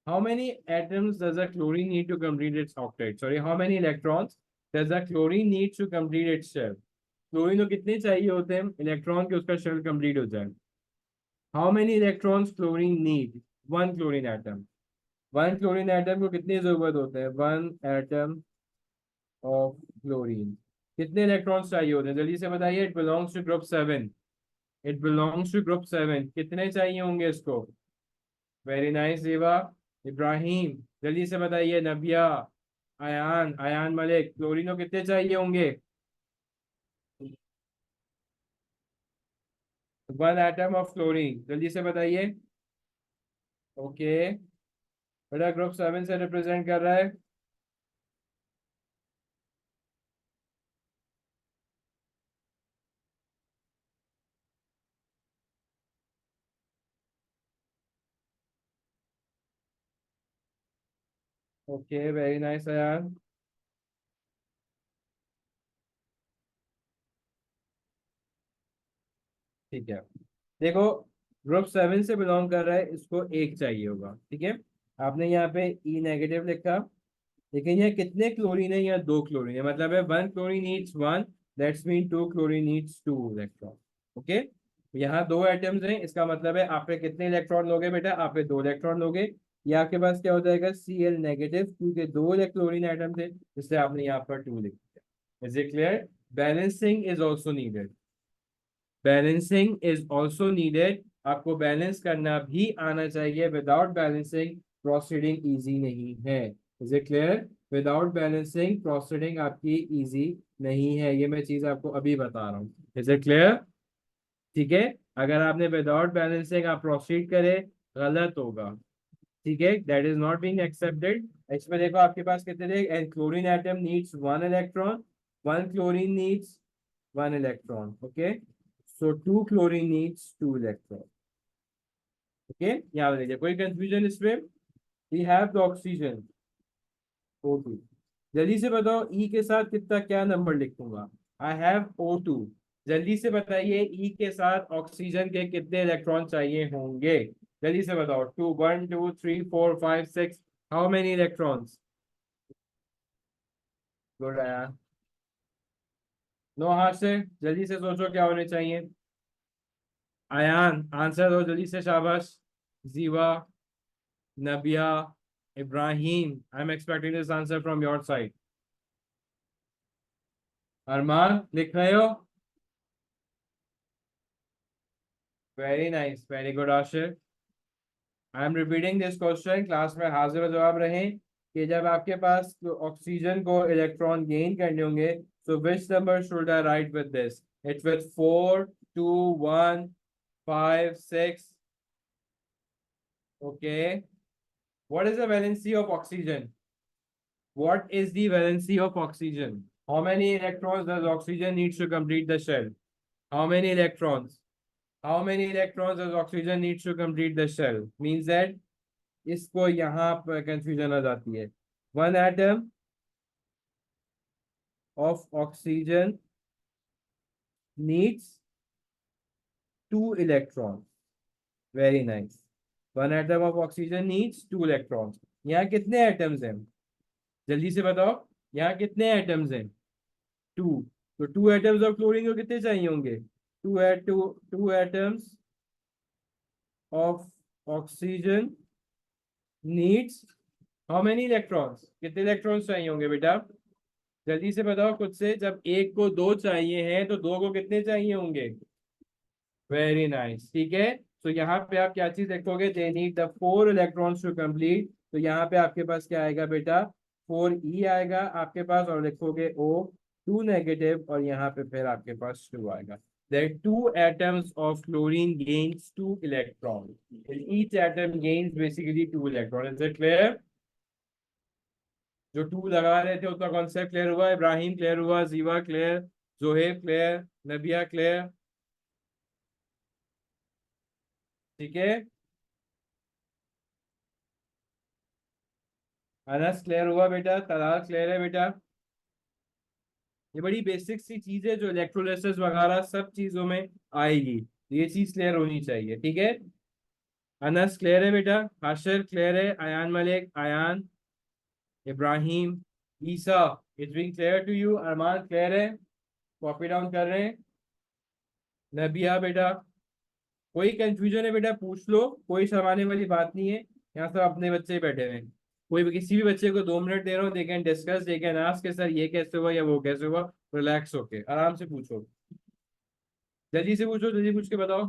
How many atoms does a chlorine need to complete its octet? Sorry, how many electrons does a chlorine need to complete its shell? Chlorine को कितने चाहिए होते हैं electron के उसका shell complete हो जाए? How many electrons chlorine need? One chlorine atom. One chlorine atom को कितनी जरूरत होते हैं? One atom of chlorine. कितने इलेक्ट्रॉन्स चाहिए होते हैं जल्दी से बताइए? It belongs to group 7। It belongs to group 7, कितने चाहिए होंगे इसको? वेरी नाइस देवा। इब्राहिम जल्दी से बताइए। नबिया, अयान, अयान मलिक, क्लोरीनो कितने चाहिए होंगे? वन एटम ऑफ क्लोरीन, जल्दी से बताइए। ओके, बेटा ग्रुप 7 से रिप्रेजेंट कर रहा है। ओके वेरी नाइस अयान, ठीक है। देखो, ग्रुप 7 से बिलोंग कर रहा है, इसको एक चाहिए होगा, ठीक है। आपने यहाँ पे ई नेगेटिव लिखा, लेकिन ये कितने क्लोरीन है? या दो क्लोरीन है, मतलब है one chlorine each one, that's mean two chlorine each two electron, okay. यहाँ दो एटम्स हैं, इसका मतलब है आप पे कितने इलेक्ट्रॉन लोगे बेटा? आप पे दो इलेक्ट्रॉन लोगे। ये आपके पास क्या हो जाएगा? Cl नेगेटिव, क्योंकि दो क्लोरीन एटम थे, इसलिए आपने यहाँ पर टू लिख दिया। Is it clear? Balancing is also needed, balancing is also needed. आपको बैलेंस करना भी आना चाहिए, विदाउट बैलेंसिंग प्रोसीडिंग इजी नहीं है। Is it clear? Without balancing proceeding आपकी इजी नहीं है, ये मैं चीज आपको अभी बता रहा हूँ। Is it clear? ठीक है। अगर आपने विदाउट बैलेंसिंग आप प्रोसीड करें, गलत होगा। ठीक है, that is not being accepted. इसमें देखो आपके पास कितने थे, and chlorine atom needs one electron, one chlorine needs one electron, okay, so two chlorine needs two electron. Okay, यहाँ लीजिए, कोई कंफ्यूजन इसमें? We have the oxygen O2। जल्दी से बताओ ई के साथ कितना क्या नंबर लिखूंगा? I have O2। जल्दी से बताइए ई के साथ ऑक्सीजन के कितने इलेक्ट्रॉन चाहिए होंगे? जल्दी से बताओ, two, 1 2 3 4 5 6, how many electrons? Good आया। नो हाथ से, जल्दी से सोचो क्या होने चाहिए। आयान आंसर दो जल्दी से, शाबाश। Jiva, Nabiya, Ibrahim, I am expecting this answer from your side. Arman लिख रहे हो? Very nice, very good Ashir. I am repeating this question, class में हाजिर और जवाब रहे कि जब आपके पास ऑक्सीजन को इलेक्ट्रॉन गेन करने होंगे, so which number should I write with this? It's with 4 2 1 5 6, okay. What is the valency of oxygen? What is the valency of oxygen? How many electrons does oxygen needs to complete the shell? How many electrons? How many electrons does oxygen needs to complete the shell? Means that इसको यहाँ पर confusion आ जाती है। One atom of oxygen needs two electron. Very nice. One atom of oxygen needs two electrons. यहाँ कितने atoms हैं? जल्दी से बताओ, यहाँ कितने एटम्स हैं? टू। तो टू एटम्स ऑफ क्लोरीन को कितने चाहिए होंगे? Two atoms of oxygen needs how many electrons? कितने इलेक्ट्रॉन्स चाहिए होंगे बेटा? जल्दी से बताओ खुद से, जब एक को दो चाहिए हैं तो दो को कितने चाहिए होंगे? वेरी नाइस, ठीक है। तो यहाँ पे आप क्या चीज लिखोगे? They need the four electrons to complete. तो यहाँ पे आपके पास क्या आएगा बेटा? 4e आएगा आपके पास, और लिखोगे O2 नेगेटिव, और यहाँ पे फिर आपके पास 2 आएगा। There are two atoms of chlorine gains 2 electrons. Each atom gains basically 2 electrons. Is it clear? जो 2 लगा रहे थे उसका कॉन्सेप्ट क्लियर हुआ? इब्राहिम क्लियर हुआ? जीवा क्लियर? जोहेब क्लियर? नबिया क्लियर? ठीक है। अनस क्लियर हुआ बेटा? तलाल क्लियर है बेटा? ये बड़ी बेसिक सी चीज है जो इलेक्ट्रोलिसिस वगैरह सब चीजों में आएगी, ये चीज क्लियर होनी चाहिए, ठीक है। अनस क्लियर है बेटा? हाशिर क्लियर है? Ayan Malik, Ayan, Ibrahim, Isa, it's being clear to you? Arman clear है? कॉपी डाउन कर रहे हैं? नबिया बेटा, कोई कंफ्यूजन है बेटा पूछ लो, कोई शर्माने वाली बात नहीं है। यहाँ सब अपने बच्चे ही बैठे हुए हैं। कोई भी किसी भी बच्चे को 2 मिनट दे रहा हूँ, they can discuss, they can ask के सर ये कैसे हुआ या वो कैसे हुआ। रिलैक्स होके आराम से पूछो, जल्दी से पूछो, जल्दी पूछ के बताओ।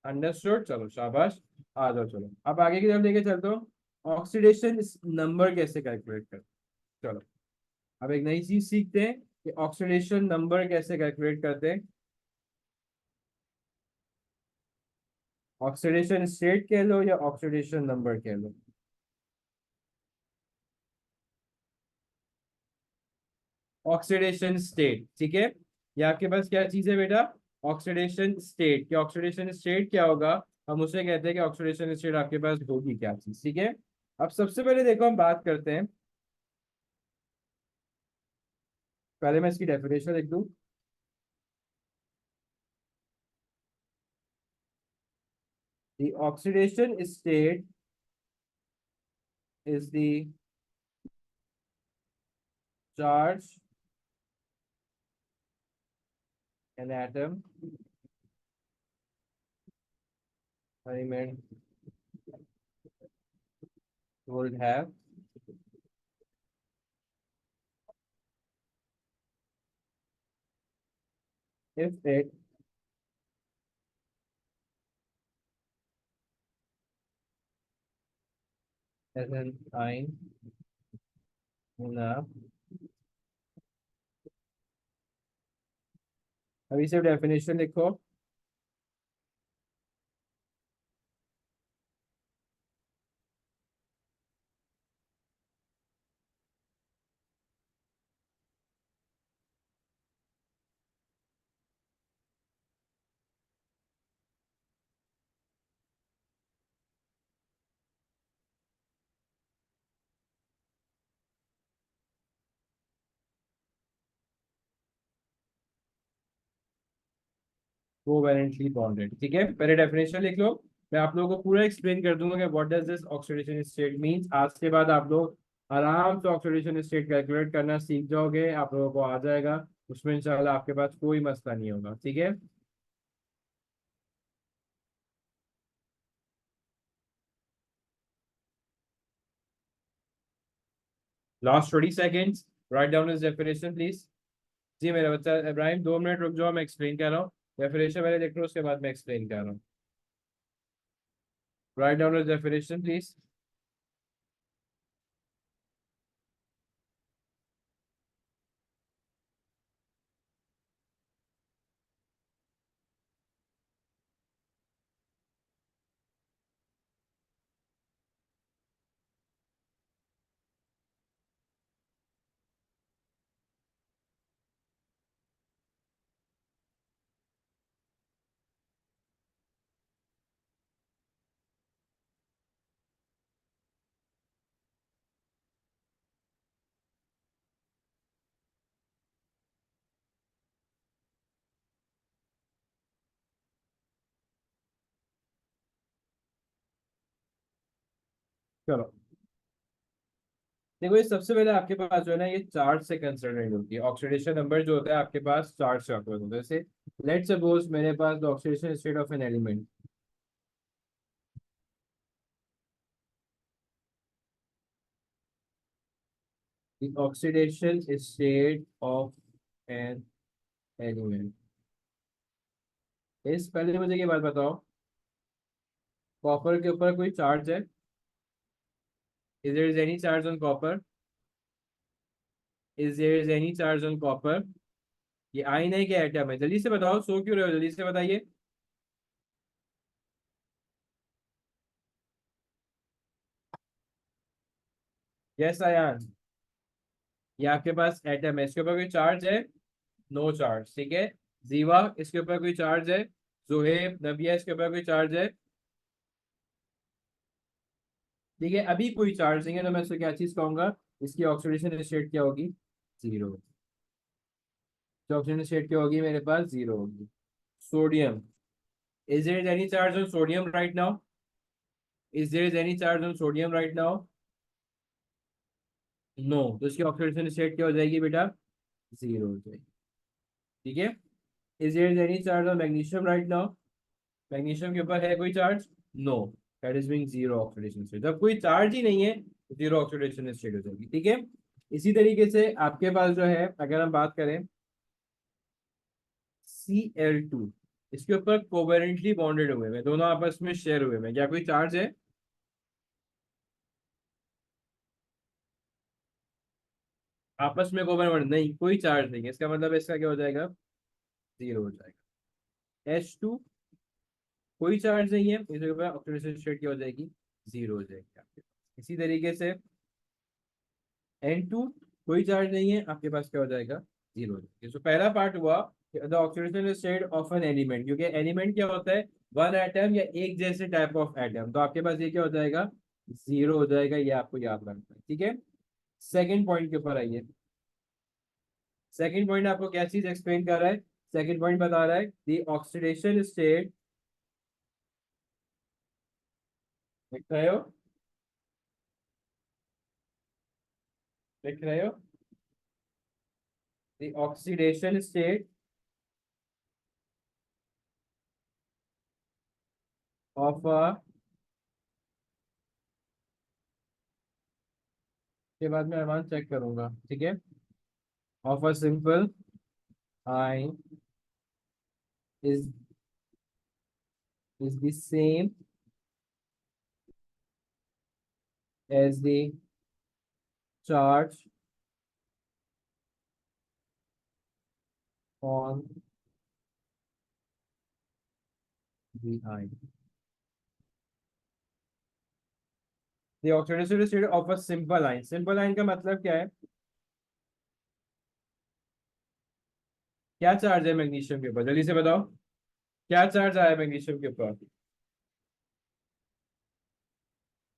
अंडरस्टूड, चलो शाबाश। आ जाओ, चलो अब आगे की तरफ लेके चलते हो। ऑक्सीडेशन नंबर कैसे कैलकुलेट करते? चलो अब एक नई चीज सीखते हैं कि ऑक्सीडेशन नंबर कैसे कैलकुलेट करते हैं। ऑक्सीडेशन स्टेट कह लो या ऑक्सीडेशन नंबर कह लो। ऑक्सीडेशन स्टेट, ठीक है। ये आपके पास क्या चीज है बेटा? Oxidation state. क्या ऑक्सीडेशन स्टेट क्या होगा? हम उसे कहते हैं कि ऑक्सीडेशन स्टेट आपके पास होगी क्या चीज, ठीक है। अब सबसे पहले देखो हम बात करते हैं, पहले मैं इसकी डेफिनेशन लिख दूं। The oxidation state is the charge an atom element would have if it has an ion in a। अभी सिर्फ डेफिनेशन लिखो। Covalently bonded. ठीक है, पहले डेफिनेशन लिख लो। मैं आप लोगों को पूरा एक्सप्लेन कर दूंगा कि what does this oxidation state means. आज के बाद आप लोग आराम से ऑक्सीडेशन स्टेट कैलकुलेट करना सीख जाओगे, आप लोगों को आ जाएगा। उसमें इंशाल्लाह आपके पास कोई मसला नहीं होगा। ठीक है, last 20 seconds, write down this definition please. जी मेरा बच्चा इब्राहिम, 2 मिनट रुक जाओ, मैं एक्सप्लेन कर रहा हूँ। डेफिनेशन पहले देख लो, उसके बाद मैं एक्सप्लेन कर रहा हूँ। Right down this definition please. चलो, देखो ये सबसे पहले आपके पास जो है ना, ये चार्ज से कंसर्न होती है। ऑक्सीडेशन नंबर जो होता है आपके पास चार्ज से ऑक्यूपेट होता है। जैसे लेट्स सपोज मेरे पास the oxidation state of an element, the oxidation state of an element is, पहले मुझे ये बात बताओ, कॉपर के ऊपर कोई चार्ज है? Is there is any charge on copper? Is there is any charge on copper? ये आयन है क्या एटम है? जल्दी से बताओ, सो क्यों रहे हो, जल्दी से बताइए। यस आयान, ये आपके पास एटम है, इसके ऊपर कोई चार्ज है? No charge. ठीक है, जीवा इसके ऊपर कोई चार्ज है? जोहेब नबिया इसके ऊपर कोई चार्ज है? ठीक है, अभी कोई चार्ज नहीं है, तो मैं इसको क्या चीज कहूंगा, इसकी ऑक्सीडेशन स्टेट क्या होगी? जीरो। तो ऑक्सीडेशन स्टेट क्या होगी मेरे पास? जीरो होगी। Sodium, is there any charge on sodium right now? Is there any charge on sodium right now? No, तो इसकी ऑक्सीडेशन स्टेट क्या हो जाएगी बेटा? जीरो हो जाएगी। ठीक है, is there any charge on magnesium right now? Magnesium के ऊपर है कोई charge? No, that is being zero oxidation state. जब कोई चार्ज ही नहीं है तो जीरो ऑक्सीडेशन स्टेट हो जाएगी। ठीक है, इसी तरीके से आपके पास जो है, अगर हम बात करें Cl2, इसके ऊपर कोवेलेंटली बॉन्डेड हुए हैं, दोनों आपस में शेयर हुए हैं, क्या कोई चार्ज है? आपस में कोवेलेंट नहीं, कोई चार्ज नहीं है, इसका मतलब इसका क्या हो जाएगा? जीरो हो जाएगा। H2, कोई चार्ज नहीं है, इसके ऊपर ऑक्सीडेशन स्टेट क्या हो जाएगी? जीरो हो जाएगी आपके पास। इसी तरीके से N2, कोई चार्ज नहीं है, आपके पास क्या हो जाएगा? जीरो हो जाएगा। तो पहला पार्ट हुआ the oxidation state of an element, क्योंकि एलिमेंट क्या होता है? वन एटम या एक जैसे टाइप ऑफ एटम, तो आपके पास ये क्या हो जाएगा? जीरो हो जाएगा, ये आपको याद रखना है। ठीक है, सेकंड पॉइंट के ऊपर आइए। सेकंड पॉइंट आपको क्या चीज एक्सप्लेन कर रहा है? सेकंड पॉइंट बता रहा है द ऑक्सीडेशन स्टेट, लिख रहे हो? लिख रहे हो? The oxidation state of a, के बाद में अमान चेक करूंगा। ठीक है, of a simple ion is the same as the charge on the ion. The oxidation state of a simple ion. Simple ion का मतलब क्या है? क्या चार्ज है मैग्नीशियम के ऊपर, जल्दी से बताओ। क्या चार्ज आया मैग्नीशियम के ऊपर?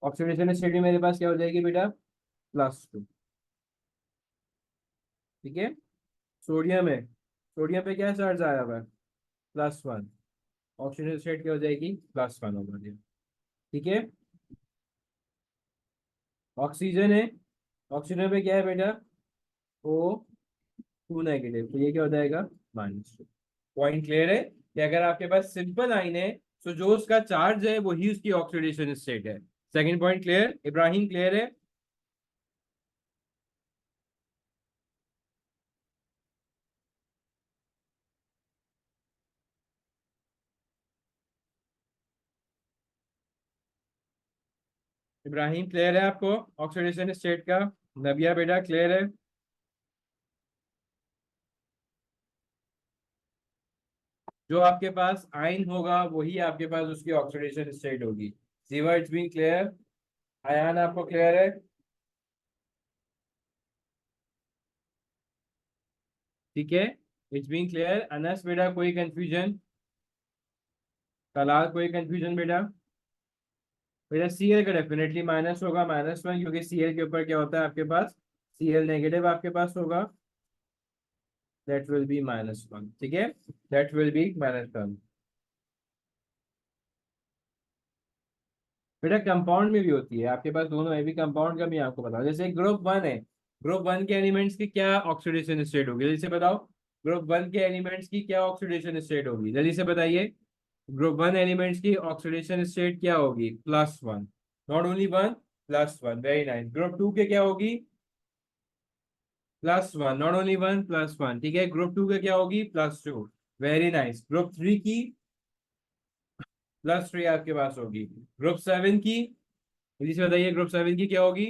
ऑक्सीडेशन स्टेट में मेरे पास क्या हो जाएगी बेटा? +2। ठीक है, सोडियम है, सोडियम पे क्या चार्ज आया हुआ है? +1। ऑक्सीजन स्टेट क्या हो जाएगी, +1 ओवर दिया। ठीक है, ऑक्सीजन है, ऑक्सीजन पे क्या है बेटा, O2 नेगेटिव, तो ये क्या हो जाएगा, -2। पॉइंट क्लियर है कि अगर आपके पास सिंपल आइन है तो जो उसका चार्ज है वही उसकी ऑक्सीडेशन स्टेट है। Second point clear, Ibrahim clear है। इब्राहिम क्लियर है आपको ऑक्सीडेशन स्टेट का। नबिया बेटा क्लियर है। जो आपके पास आयन होगा वही आपके पास उसकी ऑक्सीडेशन स्टेट होगी। जीवा इट्स बीन क्लियर। आयान आपको क्लियर है। ठीक है, इट्स बीन क्लियर। अनस बेटा कोई कंफ्यूजन, तलाल कोई कंफ्यूजन बेटा। बेटा सीएल का डेफिनेटली माइनस होगा, -1, क्योंकि सीएल के ऊपर क्या होता है आपके पास, सीएल नेगेटिव आपके पास होगा। That will be -1। ठीक है, दैट विल बी -1। बेटा कंपाउंड में भी होती है आपके पास, दोनों है भी, कंपाउंड का भी आपको बताओ। जैसे ग्रुप 1 है, ग्रुप 1 के एलिमेंट्स की क्या ऑक्सीडेशन स्टेट होगी, जल्दी से बताओ। ग्रुप 1 के एलिमेंट्स की क्या ऑक्सीडेशन स्टेट होगी, जल्दी से बताइए। ग्रुप 1 एलिमेंट्स की ऑक्सीडेशन स्टेट क्या होगी, +1। Not only one, +1, very nice. Group 2 के क्या होगी, +1, नॉट ओनली वन, +1। ठीक है, ग्रुप 2 के क्या होगी, +2, वेरी नाइस। ग्रुप 3 की +3 आपके पास होगी। ग्रुप 7 की, जल्दी से बताइए, ग्रुप 7 की क्या होगी,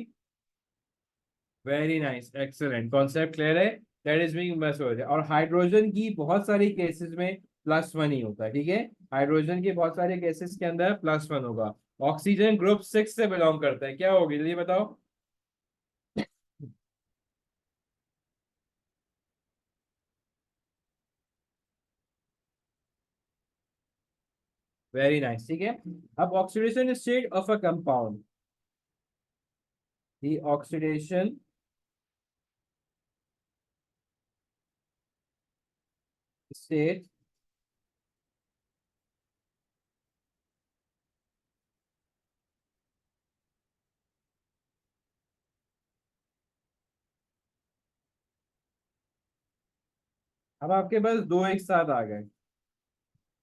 very nice, excellent, concept clear है। दैट इज मीन बस हो जाए। और हाइड्रोजन की बहुत सारी केसेस में +1 ही होता है। ठीक है, हाइड्रोजन के बहुत सारे केसेस के अंदर +1 होगा। ऑक्सीजन ग्रुप 6 से बिलोंग करता है, क्या होगी जल्दी बताओ। Very nice. ठीक है, अब oxidation state of a compound, the oxidation state अब आपके पास दो एक साथ आ गए।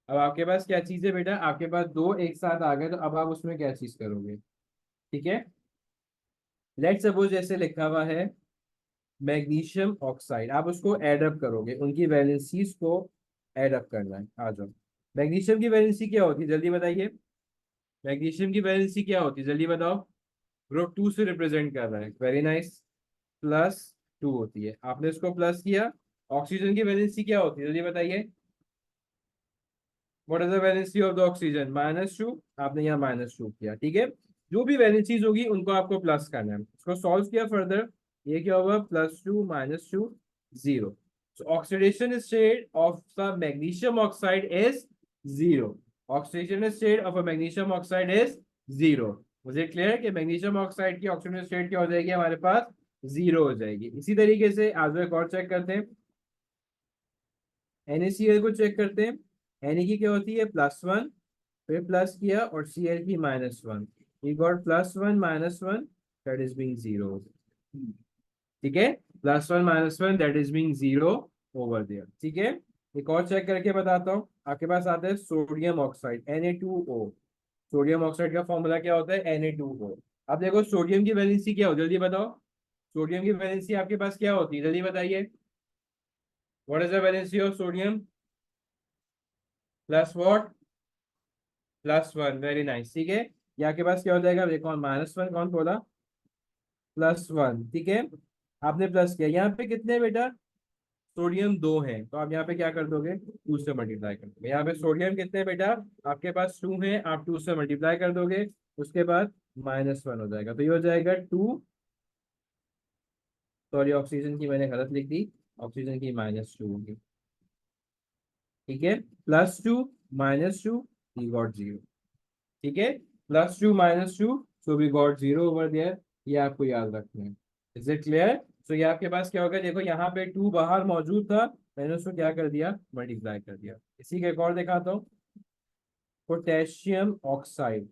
अब आपके पास क्या चीज है बेटा, आपके पास दो एक साथ आ गए, तो अब आप उसमें क्या चीज करोगे। ठीक है, लेट सपोज जैसे लिखा हुआ है मैग्नीशियम ऑक्साइड, आप उसको एड अप करोगे, उनकी वैलेंसीज को एड अप करना है। आ जाओ, मैग्नीशियम की वैलेंसी क्या होती है जल्दी बताइए। मैग्नीशियम की वैलेंसी क्या होती है जल्दी बताओ। ग्रुप 2 से रिप्रेजेंट कर रहा है, वेरी नाइस, +2 होती है, आपने इसको प्लस किया। ऑक्सीजन की वैलेंसी क्या होती है जल्दी बताइए। What is the valency of the oxygen, -2, आपने यहाँ -2 किया। ठीक है, जो भी वैलेंसीज होगी उनको आपको प्लस करना है। इसको सॉल्व किया फर्दर, ये क्या होगा, +2 -2 0। So oxidation state of the magnesium oxide is 0। Oxidation state of a magnesium oxide is 0। मुझे क्लियर है कि मैग्नीशियम ऑक्साइड की ऑक्सीडेशन स्टेट क्या हो जाएगी हमारे पास, 0 हो जाएगी। इसी तरीके से आज एक और चेक करते हैं, NaCl को चेक करते हैं। Na की क्या होती है, +1, फिर प्लस किया, और Cl की -1। We got +1 -1, that is being 0। ठीक है, +1 -1 that is being 0 over there. ठीक है, एक और चेक करके बताता हूँ। आपके पास आता है sodium oxide, Na2O। Sodium oxide का फॉर्मूला क्या होता है, Na2O। अब देखो सोडियम की वैलेंसी क्या हो जल्दी बताओ। सोडियम की वैलेंसी आपके पास क्या होती है जल्दी बताइए। What is the valency of sodium, plus what, +1, very nice. ठीक है, ये आपके पास क्या हो जाएगा, देखो -1 कौन बोला, +1। ठीक है, आपने प्लस किया, यहाँ पे कितने बेटा, सोडियम 2 है, तो आप यहाँ पे क्या कर दोगे, 2 से मल्टीप्लाई कर दोगे। यहाँ पे सोडियम कितने बेटा, आपके पास 2 है, आप 2 से मल्टीप्लाई कर दोगे, उसके बाद -1 हो जाएगा, तो ये हो जाएगा 2। सॉरी, ऑक्सीजन की मैंने गलत लिख दी, ऑक्सीजन की -2 होगी। ठीक है, +2 -2, वी गॉट 0। ठीक है, +2 - 2, so we got 0 over there. ये आपको याद रखना है। Is it clear. सो ये आपके पास क्या होगा, देखो यहाँ पे 2 बाहर मौजूद था, मैंने उसको क्या कर दिया, मल्टीप्लाई कर दिया। इसी के एक और दिखाता हूँ। Potassium oxide.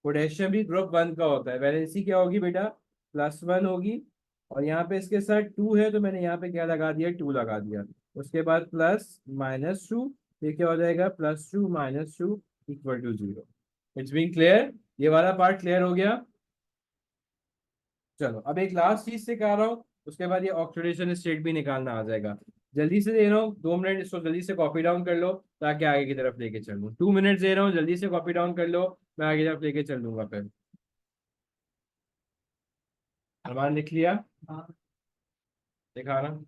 पोटेशियम भी ग्रुप 1 का होता है, वैलेंसी क्या होगी बेटा, +1 होगी। और यहाँ पे इसके साथ 2 है तो मैंने यहाँ पे क्या लगा दिया, 2 लगा दिया। उसके बाद +-2, ये क्या हो जाएगा, +2 - 2 = 0। इट्स बीइंग क्लियर, ये वाला पार्ट क्लियर हो गया। चलो अब एक लास्ट चीज से कह रहा हूँ, उसके बाद ये ऑक्सीडेशन स्टेट भी निकालना आ जाएगा। जल्दी से दे रहा हूँ 2 मिनट, इसको जल्दी से कॉपी डाउन कर लो ताकि आगे की तरफ लेके चलूँ। 2 मिनट दे रहा हूँ, जल्दी से कॉपी डाउन कर लो, मैं आगे की तरफ लेके चल दूंगा फिर। अरमान लिख लिया? हाँ। दिखा रहा।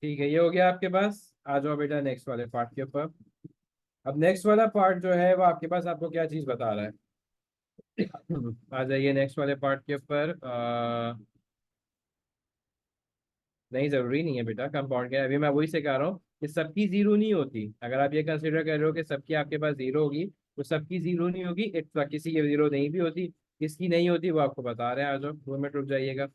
ठीक है, ये हो गया आपके पास। आ जाओ बेटा नेक्स्ट वाले पार्ट के ऊपर। अब नेक्स्ट वाला पार्ट जो है वो आपके पास आपको क्या चीज बता रहा है। आ जाइए नेक्स्ट वाले पार्ट के ऊपर। नहीं, जरूरी नहीं है बेटा कंपाउंड के, अभी मैं वही से कह रहा हूँ कि सबकी जीरो नहीं होती। अगर आप ये कंसिडर कर रहे हो कि सबकी आपके पास जीरो होगी, तो सबकी जीरो नहीं होगी, किसी की जीरो नहीं भी होती। किसकी नहीं होती वो आपको बता रहे हैं, आ जाओ 2 मिनट रुक जाइएगा।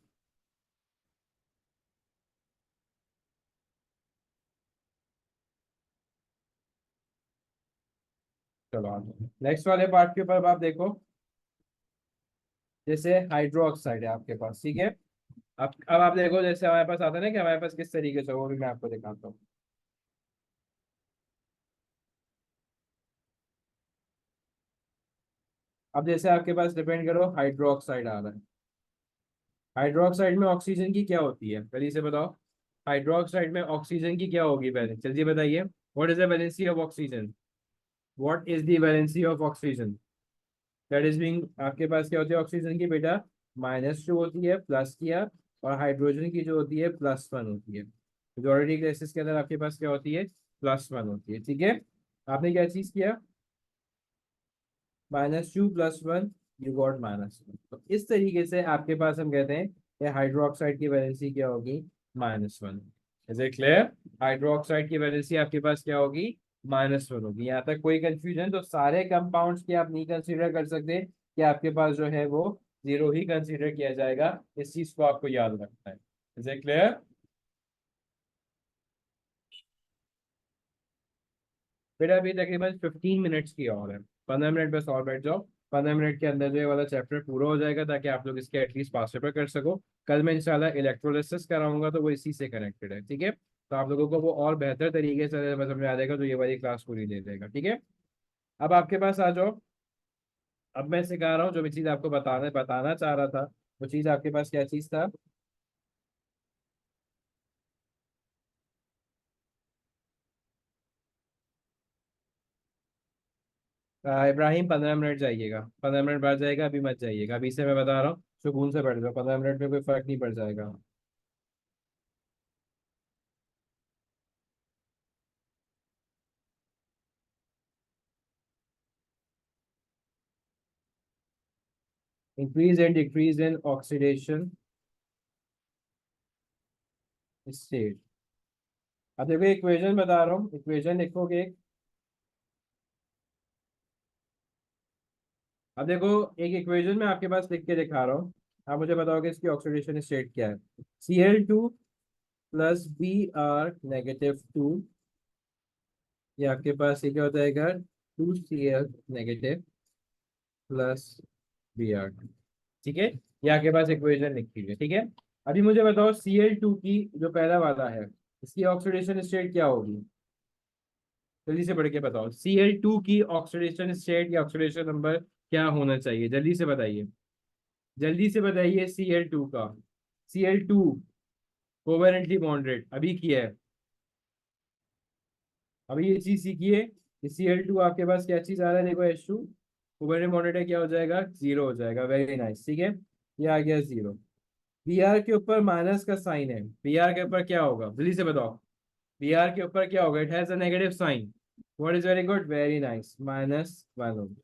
चलो आ जाओ नेक्स्ट वाले पार्ट के ऊपर। अब आप देखो, जैसे हाइड्रो ऑक्साइड है आपके पास, ठीक है। अब आप देखो, जैसे हमारे पास आता है ना कि हमारे पास किस तरीके से, वो भी मैं आपको दिखाता हूँ। अब जैसे आपके पास डिपेंड करो हाइड्रो ऑक्साइड आ रहा है। हाइड्रो ऑक्साइड में ऑक्सीजन की क्या होती है, जल्दी से बताओ। हाइड्रो ऑक्साइड में ऑक्सीजन की क्या होगी वैलेंस, जल्दी बताइए। What is the valency of oxygen? What is the valency of oxygen? That is being, आपके पास क्या होती है ऑक्सीजन की बेटा, -2 होती है, प्लस किया। और हाइड्रोजन की जो होती है +1 होती है। मेजोरिटी केसेस के अंदर आपके पास क्या होती है, +1 होती है, ठीक है। आपने क्या चीज किया, -2 + 1, यू गॉट -1। तो इस तरीके से आपके पास हम कहते हैं कि हाइड्रोक्साइड की वैलेंसी क्या होगी, -1। Is it clear? हाइड्रोक्साइड की वैलेंसी आपके पास क्या होगी, -1 होगी। यहाँ तक कोई कंफ्यूजन? तो सारे कंपाउंड्स की आप नहीं कंसीडर कर सकते कि आपके पास जो है वो जीरो ही कंसीडर किया जाएगा। इस चीज को आपको याद रखना है। Is it clear? फिर अभी तकरीबन 15 मिनट्स की और है, 15 मिनट बस और बैठ जाओ। 15 मिनट के अंदर जो ये वाला चैप्टर पूरा हो जाएगा ताकि आप लोग इसके एटलीस्ट पास पेपर कर सको। कल मैं इंशाल्लाह इलेक्ट्रोलिसिस कराऊंगा तो वो इसी से कनेक्टेड है, ठीक है। तो आप लोगों को वो और बेहतर तरीके से समझ में आ जाएगा, तो ये वाली क्लास पूरी ले लेगा, ठीक है। अब आपके पास आ जाओ। अब मैं सिखा रहा हूँ जो भी चीज़ आपको बताना बताना चाह रहा था, वो चीज़ आपके पास क्या चीज़ था। इब्राहिम 15 मिनट जाइएगा, 15 मिनट बाद जाएगा, अभी मत जाइएगा, अभी से मैं बता रहा हूँ, सुकून से बैठ जाओ, 15 मिनट में कोई फर्क नहीं पड़ जाएगा। Increase and decrease in oxidation state. अब देखो इक्वेशन बता रहा हूँ, इक्वेशन लिखोगे एक। अब देखो, एक इक्वेशन में आपके पास लिख के दिखा रहा हूँ। आप मुझे बताओगे इसकी ऑक्सीडेशन स्टेट क्या है। Cl2 + Br -2, ये आपके पास ये क्या हो जाएगा, 2Cl- ठीक है। ये आपके पास इक्वेशन लिखी है, ठीक है। अभी मुझे बताओ Cl2 की जो पहला वाला है, इसकी ऑक्सीडेशन स्टेट क्या होगी, जल्दी से पढ़ के बताओ। Cl2 की ऑक्सीडेशन स्टेट या ऑक्सीडेशन नंबर क्या होना चाहिए, जल्दी से बताइए। जल्दी से बताइए Cl2 का। Cl2 कोवेलेंटली बॉन्डेड अभी किया है, अभी ये चीज सीखिए कि Cl2 आपके पास क्या चीज आ रहा है, देखो H2 कोवेलेंट बॉन्डेड है, क्या हो जाएगा, जीरो हो जाएगा। वेरी नाइस, ठीक है, ये आ गया जीरो। बी आर के ऊपर माइनस का साइन है, बी आर के ऊपर क्या होगा, जल्दी से बताओ, बी आर के ऊपर क्या होगा, it has a negative sign. What is very good, very nice, -1 होगा,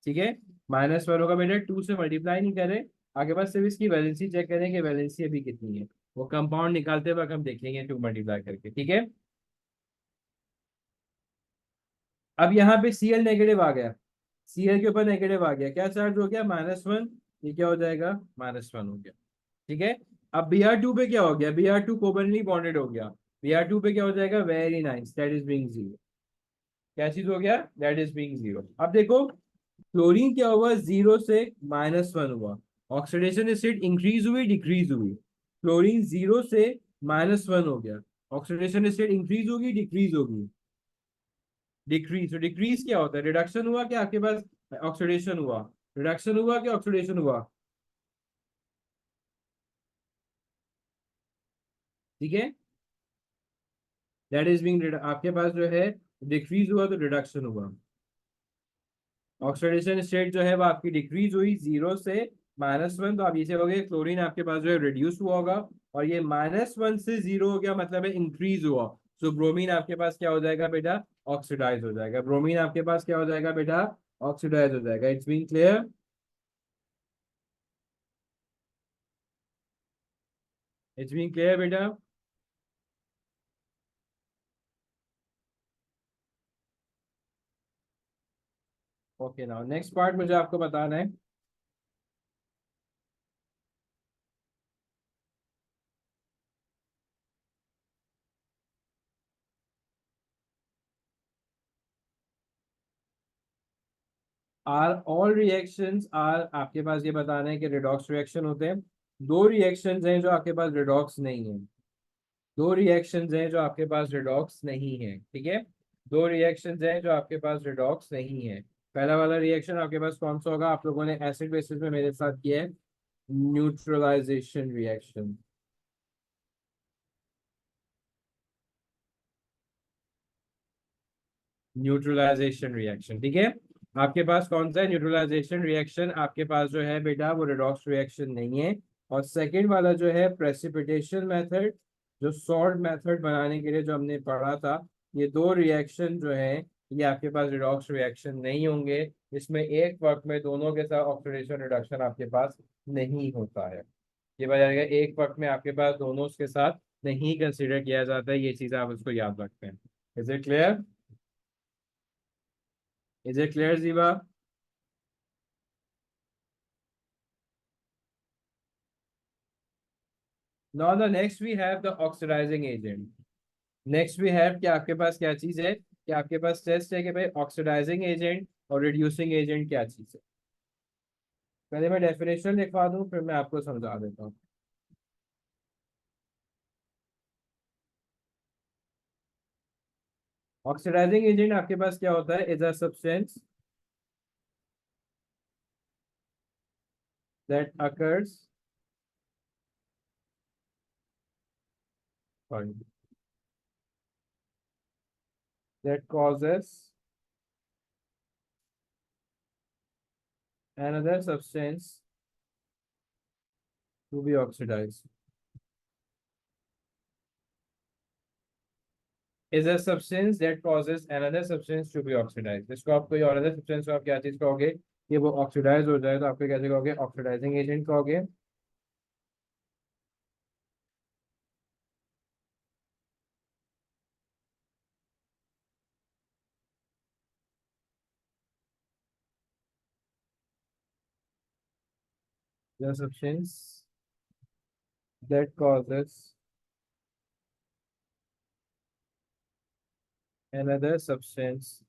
ठीक है। -1 होगा बेटा, 2 से मल्टीप्लाई नहीं करें, आगे पास सिर्फ इसकी वैलेंसी चेक करें कि वैलेंसी अभी कितनी है, वो कंपाउंड निकालते वक्त हम देखेंगे 2 मल्टीप्लाई करके, ठीक है। अब यहाँ पे Cl नेगेटिव आ गया, Cl के ऊपर नेगेटिव आ गया, क्या चार्ज हो गया, -1, ये क्या हो जाएगा, -1 हो गया, ठीक है। अब Br2 पे क्या हो गया, Br2 कोवेलेंटली बॉन्डेड हो गया, Br2 पे क्या हो जाएगा, very nice, that is being zero. क्या चीज हो गया, दैट इज बीइंग जीरो। अब देखो क्लोरीन क्या हुआ, 0 से -1 हुआ, ऑक्सीडेशन स्टेट इंक्रीज हुई डिक्रीज हुई, क्लोरीन 0 से -1 हो गया, ऑक्सीडेशन स्टेट इंक्रीज होगी डिक्रीज होगी, डिक्रीज। तो डिक्रीज क्या होता है, रिडक्शन हुआ क्या आपके पास, ऑक्सीडेशन हुआ, रिडक्शन हुआ क्या ऑक्सीडेशन हुआ, ठीक है। दैट इज बीइंग, आपके पास जो है डिक्रीज हुआ तो रिडक्शन हुआ, ऑक्सीडेशन स्टेट जो है वो आपकी डिक्रीज हुई 0 से -1, तो आप इसे हो गए क्लोरीन आपके पास जो है रिड्यूस हुआ होगा, और ये -1 से 0 हो गया मतलब है इंक्रीज हुआ। सो ब्रोमीन आपके पास क्या हो जाएगा बेटा, ऑक्सीडाइज हो जाएगा, ब्रोमीन आपके पास क्या हो जाएगा बेटा, ऑक्सीडाइज हो जाएगा। It's been clear, it's been clear बेटा। ओके, नाउ नेक्स्ट पार्ट मुझे आपको बताना है, आर ऑल रिएक्शंस आर, आपके पास ये बताना है कि रिडॉक्स रिएक्शन होते हैं, दो रिएक्शंस हैं जो आपके पास रिडॉक्स नहीं है, दो रिएक्शंस हैं जो आपके पास रिडॉक्स नहीं है, ठीक है। दो रिएक्शंस हैं जो आपके पास रिडॉक्स नहीं है। पहला वाला रिएक्शन आपके पास कौन सा होगा, आप लोगों ने एसिड बेसिस में मेरे साथ किया है, न्यूट्रलाइजेशन रिएक्शन, न्यूट्रलाइजेशन रिएक्शन, ठीक है। आपके पास कौन सा है, न्यूट्रलाइजेशन रिएक्शन, आपके पास जो है बेटा वो रिडॉक्स रिएक्शन नहीं है। और सेकंड वाला जो है प्रेसिपिटेशन मेथड, जो सॉल्ट मेथड बनाने के लिए जो हमने पढ़ा था, ये दो रिएक्शन जो है ये आपके पास रिडॉक्स रिएक्शन नहीं होंगे, इसमें एक वक्त में दोनों के साथ ऑक्सीडेशन रिडक्शन आपके पास नहीं होता है। ये बताया जाएगा एक वक्त में आपके पास दोनों के साथ नहीं कंसिडर किया जाता है, ये चीज आप उसको याद रखते हैं। Is it clear, is it clear Jiva. Now the next we have the oxidising agent, next we have कि आपके पास क्या चीज है, कि आपके पास टेस्ट है कि भाई ऑक्सीडाइजिंग एजेंट और रिड्यूसिंग एजेंट क्या चीज है। पहले मैं डेफिनेशन लिखवा दूं फिर मैं आपको समझा देता हूँ। ऑक्सीडाइजिंग एजेंट आपके पास क्या होता है, is a substance that occurs, sorry, that causes another substance to be oxidized, is a substance that causes another substance to be oxidized। इसको आप कोई और अदर सब्सटेंस को आप क्या चीज कहोगे, कि वो ऑक्सीडाइज हो जाए तो आपको कैसे कहोगे, ऑक्सीडाइजिंग एजेंट कहोगे। The substance that causes another substance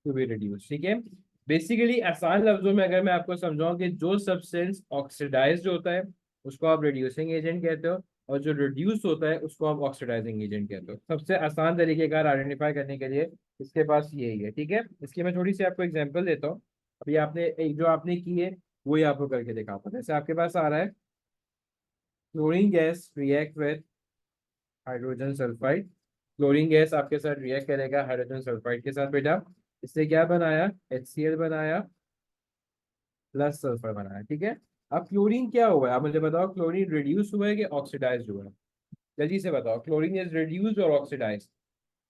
to be reduced, ठीक है। बेसिकली आसान लफ्जों में अगर मैं आपको समझाऊं कि जो सब्सटेंस ऑक्सीडाइज्ड होता है उसको आप रिड्यूसिंग एजेंट कहते हो, और जो रिड्यूस होता है उसको आप ऑक्सीडाइजिंग एजेंट कहते हो। सबसे आसान तरीकेकार आइडेंटिफाई करने के लिए इसके पास यही है, ठीक है। इसकी मैं थोड़ी सी आपको एग्जांपल देता हूँ, अभी आपने एक जो आपने की है वही आपको करके दिखाता हूँ। जैसे आपके पास आ रहा है, chlorine gas react with hydrogen sulphide, chlorine gas आपके साथ रिएक्ट करेगा हाइड्रोजन सल्फाइड के साथ बेटा। इससे क्या बनाया, HCl बनाया प्लस सल्फर बनाया, ठीक है। अब क्लोरीन क्या हुआ है, आप मुझे बताओ, क्लोरीन रिड्यूस हुआ है कि ऑक्सीडाइज हुआ है? जल्दी से बताओ, क्लोरीन इज रिड्यूस्ड और ऑक्सीडाइज?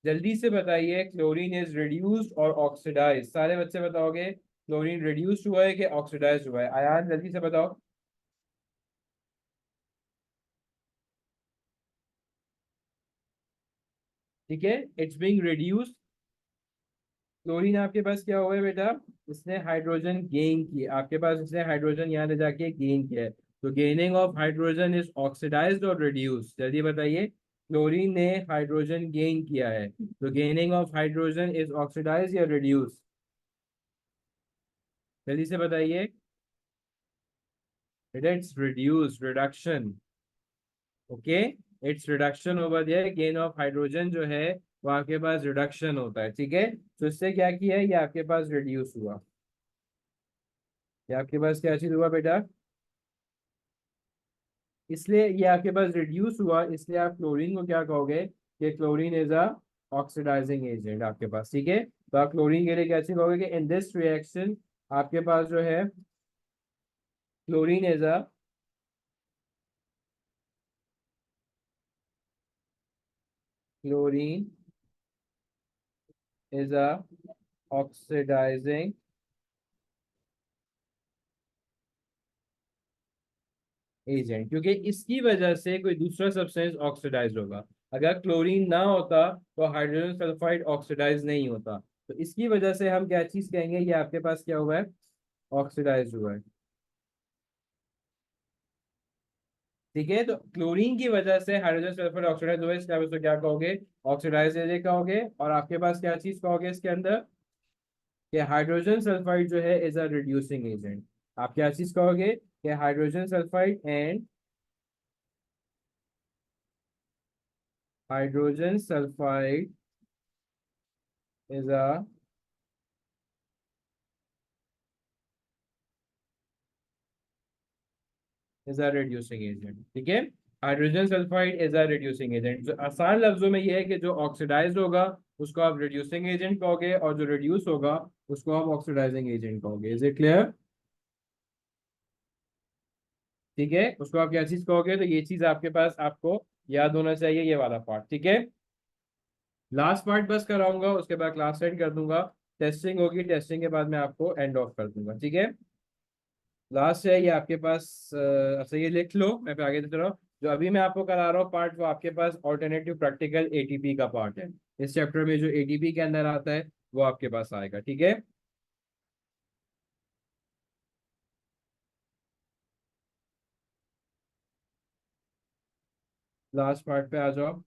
जल्दी से बताइए, क्लोरीन इज रिड्यूस्ड और ऑक्सीडाइज, सारे बच्चे बताओगे क्लोरीन रिड्यूस्ड हुआ है कि ऑक्सीडाइज हुआ है? आयान जल्दी से बताओ। ठीक है, इट्स बीइंग रिड्यूस्ड। क्लोरीन आपके पास क्या हुआ है बेटा, इसने हाइड्रोजन गेन किया आपके पास, इसने हाइड्रोजन यहाँ ले जाके गेन किया है। तो gaining of hydrogen is oxidised और रिड्यूस, जल्दी बताइए। क्लोरीन ने हाइड्रोजन गेन किया है, तो gaining of hydrogen is oxidise या रिड्यूस? जल्दी से बताइए। It's reduce, reduction. Okay, it's reduction over there, gain of hydrogen जो है वो आपके पास रिडक्शन होता है, ठीक है। तो इससे क्या किया है, ये आपके पास रिड्यूस हुआ। ये आपके पास क्या चीज हुआ बेटा, इसलिए ये आपके पास रिड्यूस हुआ, इसलिए आप क्लोरीन को क्या कहोगे कि chlorine is a oxidising agent आपके पास, ठीक है। तो आप क्लोरीन के लिए कैसे कहोगे कि इन दिस रिएक्शन आपके पास जो है chlorine is a chlorine is a oxidising agent, क्योंकि इसकी वजह से कोई दूसरा सब्सटेंस ऑक्सीडाइज होगा। अगर क्लोरीन ना होता तो हाइड्रोजन सल्फाइड ऑक्सीडाइज नहीं होता। तो इसकी वजह से हम क्या चीज कहेंगे, ये आपके पास क्या हुआ है, ऑक्सीडाइज हुआ है, ठीक है। तो क्लोरीन की वजह से हाइड्रोजन सल्फाइड ऑक्सीडाइज हुआ है, इसलिए आप इसको क्या कहोगे, ऑक्सीडाइज एजेंट कहोगे। और आपके पास क्या चीज कहोगे इसके अंदर, कि हाइड्रोजन सल्फाइड जो है इज अ रिड्यूसिंग एजेंट। आप क्या चीज कहोगे कि hydrogen sulphide and hydrogen sulphide is a is a reducing agent, ठीक है। Hydrogen sulphide is a reducing agent. तो आसान लफ्जों में यह है कि जो ऑक्सीडाइज होगा उसको आप रिड्यूसिंग एजेंट कहोगे, और जो रिड्यूस होगा उसको आप ऑक्सीडाइजिंग एजेंट कहोगे। Is it clear? ठीक है, उसको आप क्या चीज कहोगे, तो ये चीज आपके पास आपको याद होना चाहिए, ये वाला पार्ट, ठीक है। लास्ट पार्ट बस कराऊंगा, उसके बाद क्लास एंड कर दूंगा। टेस्टिंग होगी, टेस्टिंग के बाद मैं आपको एंड ऑफ कर दूंगा, ठीक है। लास्ट है ये आपके पास, अच्छा ये लिख लो, मैं फिर आगे देता रहा हूँ। जो अभी मैं आपको करा रहा हूँ पार्ट, वो आपके पास ऑल्टरनेटिव प्रैक्टिकल एटीपी का पार्ट है। इस चैप्टर में जो एटीपी के अंदर आता है वो आपके पास आएगा, ठीक है। लास्ट पार्ट पे आ जाओ।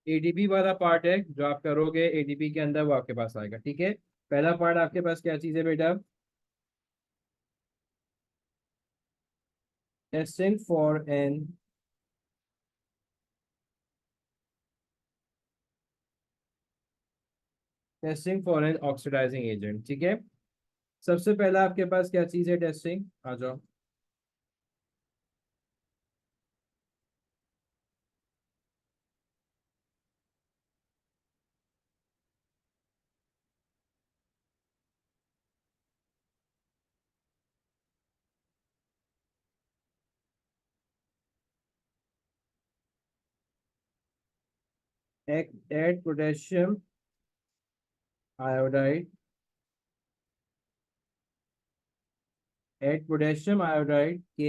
एटीपी वाला पार्ट है जो आप करोगे एटीपी के अंदर, वो आपके पास आएगा, ठीक है। पहला पार्ट आपके पास क्या चीज है बेटा, testing for an testing for an oxidising agent, ठीक है। सबसे पहला आपके पास क्या चीज है, टेस्टिंग, आ जाओ। Add potassium iodide, add potassium iodide Ki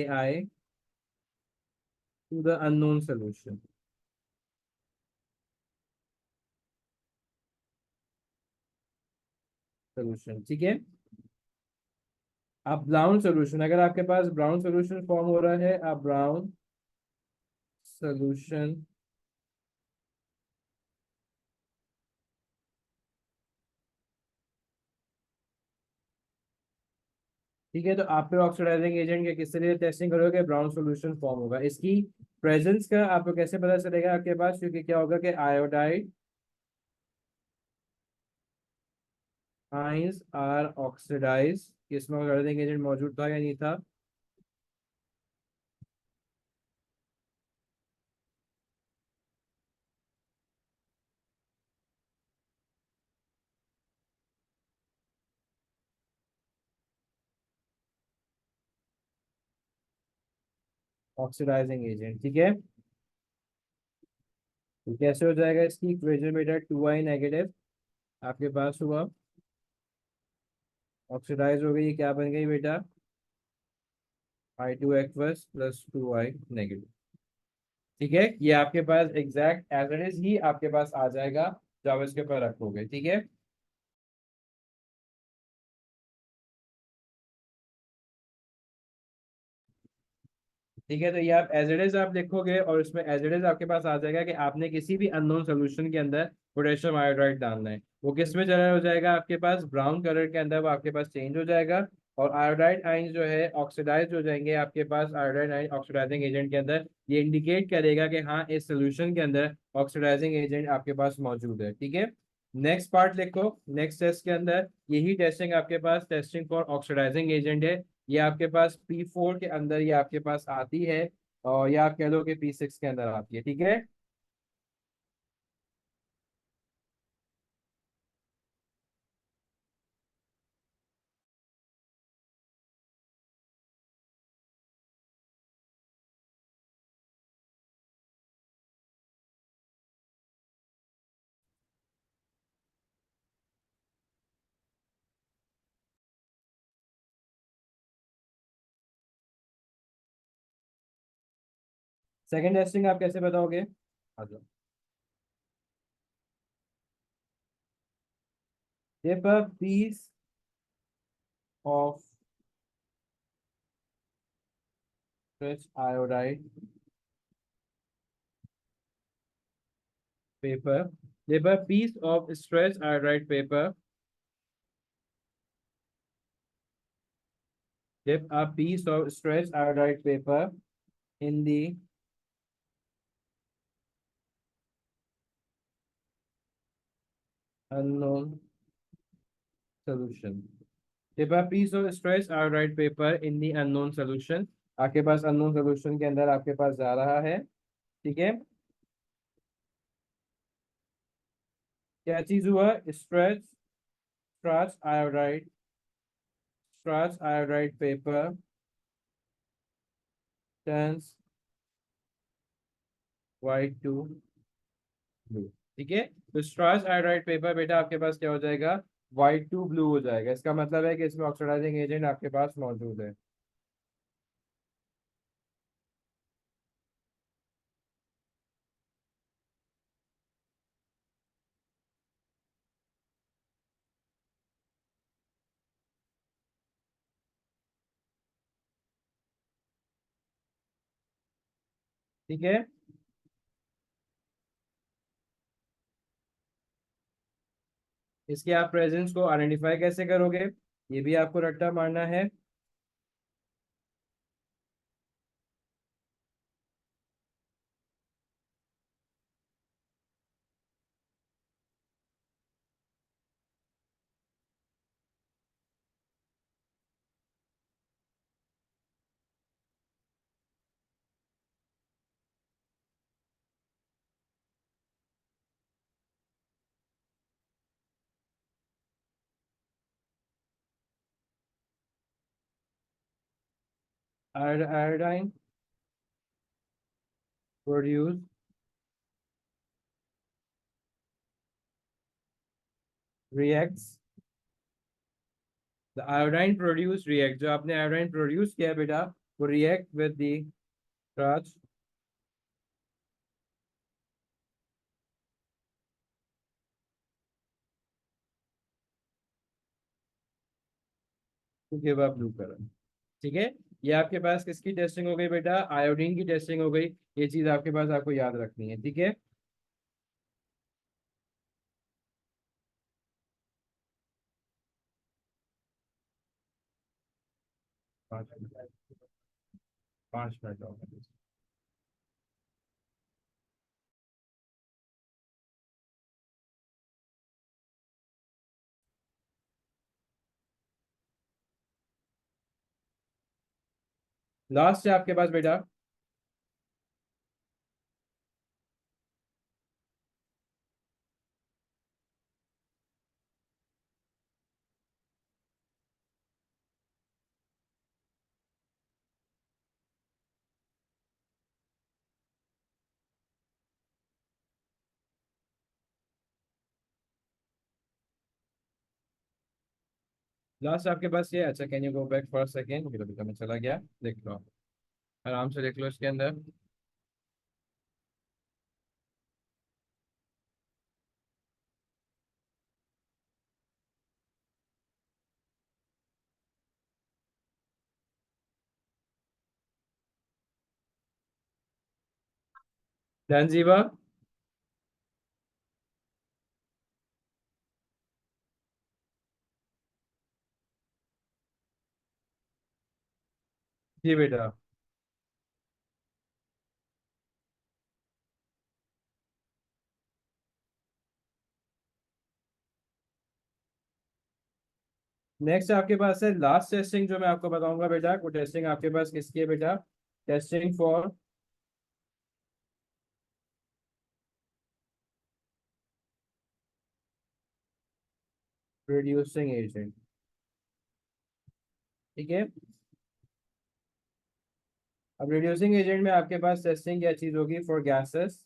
to the unknown solution, ठीक है। अब ब्राउन सोल्यूशन, अगर आपके पास ब्राउन सोल्यूशन फॉर्म हो रहा है, आप ब्राउन सोल्यूशन, ठीक है। तो आप फिर ऑक्सीडाइजिंग एजेंट के किस तरह टेस्टिंग करोगे, ब्राउन सोल्यूशन फॉर्म होगा, इसकी प्रेजेंस का आपको कैसे पता चलेगा आपके पास, क्योंकि क्या होगा कि आयोडाइड आयंस आर ऑक्सीडाइज, इसमें ऑक्सीडाइजिंग एजेंट मौजूद था या नहीं था, ऑक्सीडाइजिंग एजेंट, ठीक है। तो कैसे हो जाएगा इसकी इक्वेशन बेटा, 2i नेगेटिव आपके पास हुआ, ऑक्सीडाइज हो गई, क्या बन गई बेटा, I2 aqueous plus 2i negative. ठीक है, ये आपके पास एग्जैक्ट एज इट इज ही आपके पास आ जाएगा जब आप इसके ऊपर रखोगे, ठीक है। ठीक है, तो ये आप एज इट इज आप लिखोगे और उसमें एज इट इज आपके पास आ जाएगा कि आपने किसी भी अननोन सोल्यूशन के अंदर पोटेशियम आयोडाइड डालना है। वो किस में चला हो जाएगा आपके पास, ब्राउन कलर के अंदर वो आपके पास चेंज हो जाएगा। और आयोडाइड आइन जो है ऑक्सीडाइज हो जाएंगे आपके पास, आयोडाइड आइन ऑक्सीडाइजिंग एजेंट के अंदर। ये इंडिकेट करेगा कि हाँ इस सोल्यूशन के अंदर ऑक्सीडाइजिंग एजेंट आपके पास मौजूद है, ठीक है। नेक्स्ट पार्ट लिखो, नेक्स्ट टेस्ट के अंदर यही टेस्टिंग आपके पास टेस्टिंग फॉर ऑक्सीडाइजिंग एजेंट है। ये आपके पास P4 के अंदर ये आपके पास आती है, और या आप कह लो कि P6 के अंदर आती है, ठीक है। सेकंड टेस्टिंग आप कैसे बताओगे, आ जाओ। If a piece of stretched iodide paper, if a piece of stretched iodide paper, if a piece of stretched iodide paper in the unknown solution, if a piece of stretched iodide paper in the unknown solution, आपके पास unknown solution के अंदर आपके पास जा रहा है, ठीक है। क्या चीज हुआ, starch starch iodide, starch iodide paper turns white to blue, ठीक है। तो स्ट्रेच आयोडाइड पेपर बेटा आपके पास क्या हो जाएगा, वाइट टू ब्लू हो जाएगा। इसका मतलब है कि इसमें ऑक्सीडाइजिंग एजेंट आपके पास मौजूद है। ठीक है, इसके आप प्रेजेंस को आइडेंटिफाई कैसे करोगे, ये भी आपको रट्टा मारना है। Iodine produce reacts, the iodine produce react, जो आपने आयोडाइन प्रोड्यूस किया है बेटा वो react with the starch to give a blue colour, ठीक है। ये आपके पास किसकी टेस्टिंग हो गई बेटा, आयोडीन की टेस्टिंग हो गई। ये चीज आपके पास आपको याद रखनी है, ठीक है। 5 मिनट, 5 मिनट और। लास्ट है आपके पास बेटा, लास्ट आपके पास ये, अच्छा can you go back for second, बिल्कुल मैं चला गया, देख लो आराम से, देख लो इसके अंदर। तंजीबा। जी बेटा। नेक्स्ट आपके पास है लास्ट टेस्टिंग जो मैं आपको बताऊंगा बेटा, वो टेस्टिंग आपके पास किसकी है बेटा? Testing for reducing agent. ठीक है। अब रिड्यूसिंग एजेंट में आपके पास टेस्टिंग क्या चीज होगी? For gases,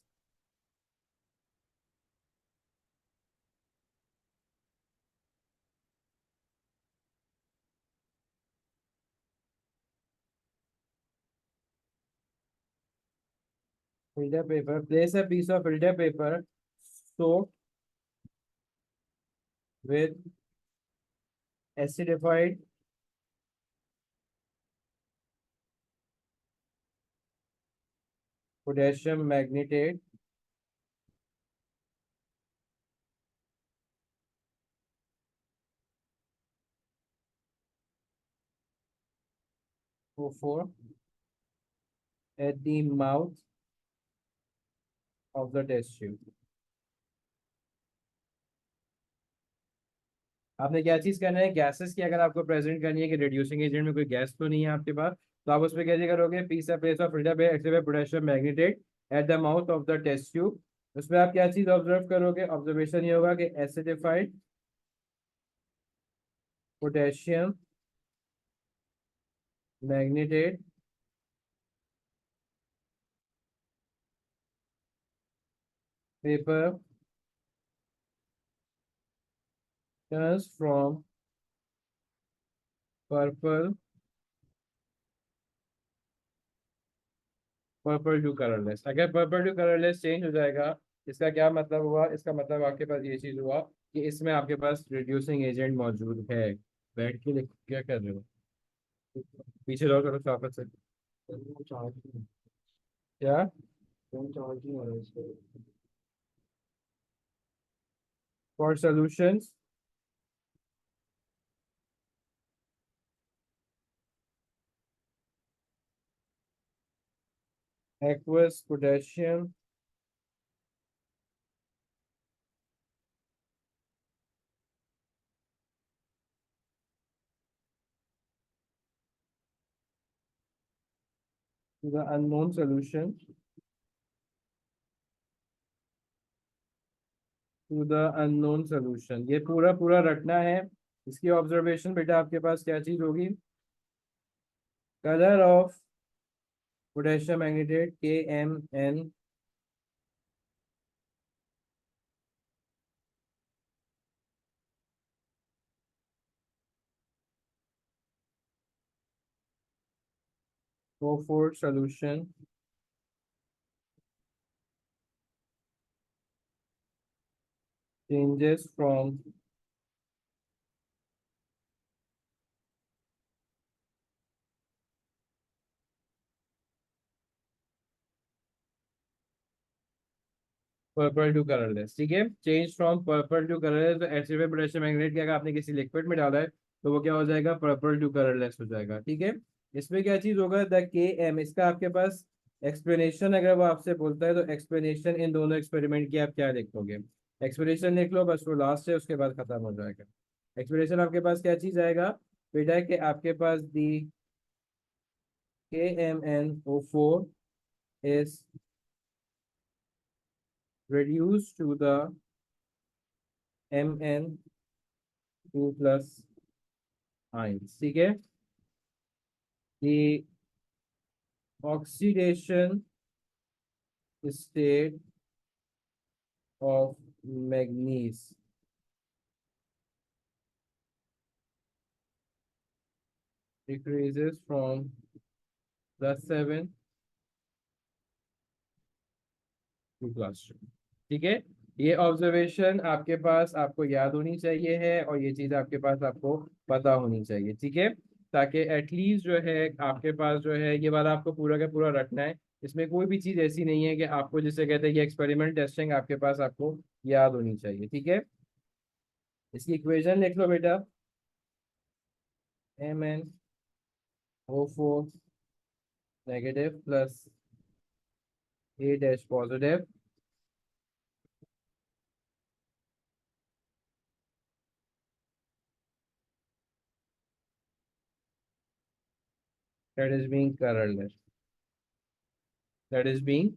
filter paper, place a piece of filter paper soaked with acidified potassium magnetate O4 at the mouth of the test tube। आपने क्या चीज करना है? गैसेस की अगर आपको प्रेजेंट करनी है कि रिड्यूसिंग एजेंट में कोई गैस तो नहीं है आपके पास, तो आप उसमें कैसे करोगे? Piece a place of filter पे activate potassium manganate at the mouth of the test tube. उसमें आप क्या चीज ऑब्जर्व करोगे? ऑब्जर्वेशन ये होगा कि acidified potassium manganate paper turns from purple purple to colourless. अगर पर्पल टू कलरलेस चेंज हो जाएगा, इसका क्या मतलब हुआ? इसका मतलब आपके पास ये चीज हुआ कि इसमें आपके पास रिड्यूसिंग एजेंट मौजूद है। बैठ के क्या कर रहे हो? पीछे जाओ करो वापस से। क्या? For solutions aqueous potassium to the unknown solution, to the unknown solution, ये पूरा पूरा रटना है। इसकी ऑब्जर्वेशन बेटा आपके पास क्या चीज होगी? Colour of potassium manganate KMN O4 solution changes from purple to colourless. ठीक है, change from purple to colourless, तो एसिड पोटेशियम मैग्नेट की अगर आपने किसी लिक्विड में डाला है तो वो क्या हो जाएगा? पर्पल टू कलरलेस हो जाएगा। ठीक है। इसमें क्या चीज होगा? द KM, इसका आपके पास एक्सप्लेनेशन अगर वो आपसे बोलता है तो एक्सप्लेनेशन इन दोनों एक्सपेरिमेंट की आप क्या लिखोगे? एक्सप्लेनेशन लिख लो बस, वो लास्ट है, उसके बाद खत्म हो जाएगा। एक्सप्लेनेशन आपके पास क्या चीज आएगा बेटा? कि आपके पास दी KMnO4 is reduced to the Mn2 plus ions। ठीक है। The oxidation state of manganese decreases from +7 to +2। ठीक है, ये ऑब्जर्वेशन आपके पास आपको याद होनी चाहिए है, और ये चीज़ आपके पास आपको पता होनी चाहिए। ठीक है, ताकि एटलीस्ट जो है आपके पास जो है ये वाला आपको पूरा का पूरा रखना है। इसमें कोई भी चीज़ ऐसी नहीं है कि आपको जिसे कहते हैं ये एक्सपेरिमेंट टेस्टिंग आपके पास आपको याद होनी चाहिए। ठीक है, इसकी इक्वेशन लिख लो बेटा, MnO4 negative plus A dash positive that is being colourless, that is being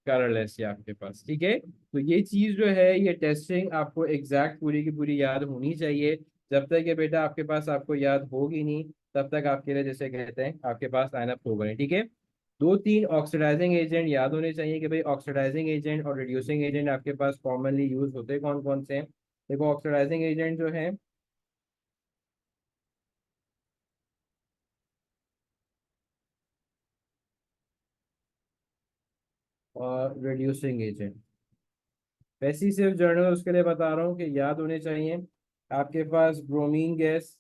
colourless ये आपके पास। ठीक है, तो ये चीज जो है ये टेस्टिंग आपको एग्जैक्ट पूरी की पूरी याद होनी चाहिए। जब तक ये बेटा आपके पास आपको याद होगी नहीं, तब तक आपके लिए जैसे कहते हैं आपके पास लाइनअप होगा नहीं। ठीक है, दो तीन ऑक्सीडाइजिंग एजेंट याद होने चाहिए कि भाई ऑक्सीडाइजिंग एजेंट और रिड्यूसिंग एजेंट आपके पास कॉमनली यूज होते हैं कौन कौन से हैं। देखो ऑक्सीडाइजिंग एजेंट जो है और रिड्यूसिंग एजेंट, वैसे ही सिर्फ जर्नल उसके लिए बता रहा हूँ कि याद होने चाहिए। आपके पास ब्रोमीन गैस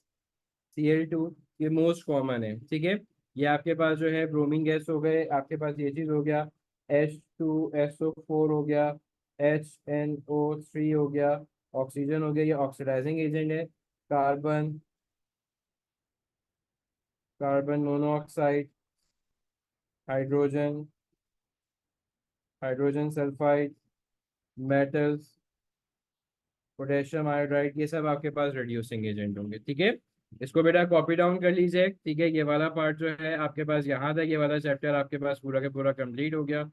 Cl2, ये मोस्ट कॉमन है। ठीक है, ये आपके पास जो है ब्रोमीन गैस हो गए, आपके पास ये चीज हो गया, H2SO4 हो गया, HNO3 हो गया, ऑक्सीजन हो गया, ये ऑक्सीडाइजिंग एजेंट है। Carbon, carbon monoxide, hydrogen, hydrogen sulphide, metals, potassium iodide, ये सब आपके पास रिड्यूसिंग एजेंट होंगे। ठीक है, इसको बेटा कॉपी डाउन कर लीजिए। ठीक है, ये वाला पार्ट जो है आपके पास यहाँ तक, ये वाला चैप्टर आपके पास पूरा का पूरा कंप्लीट हो गया।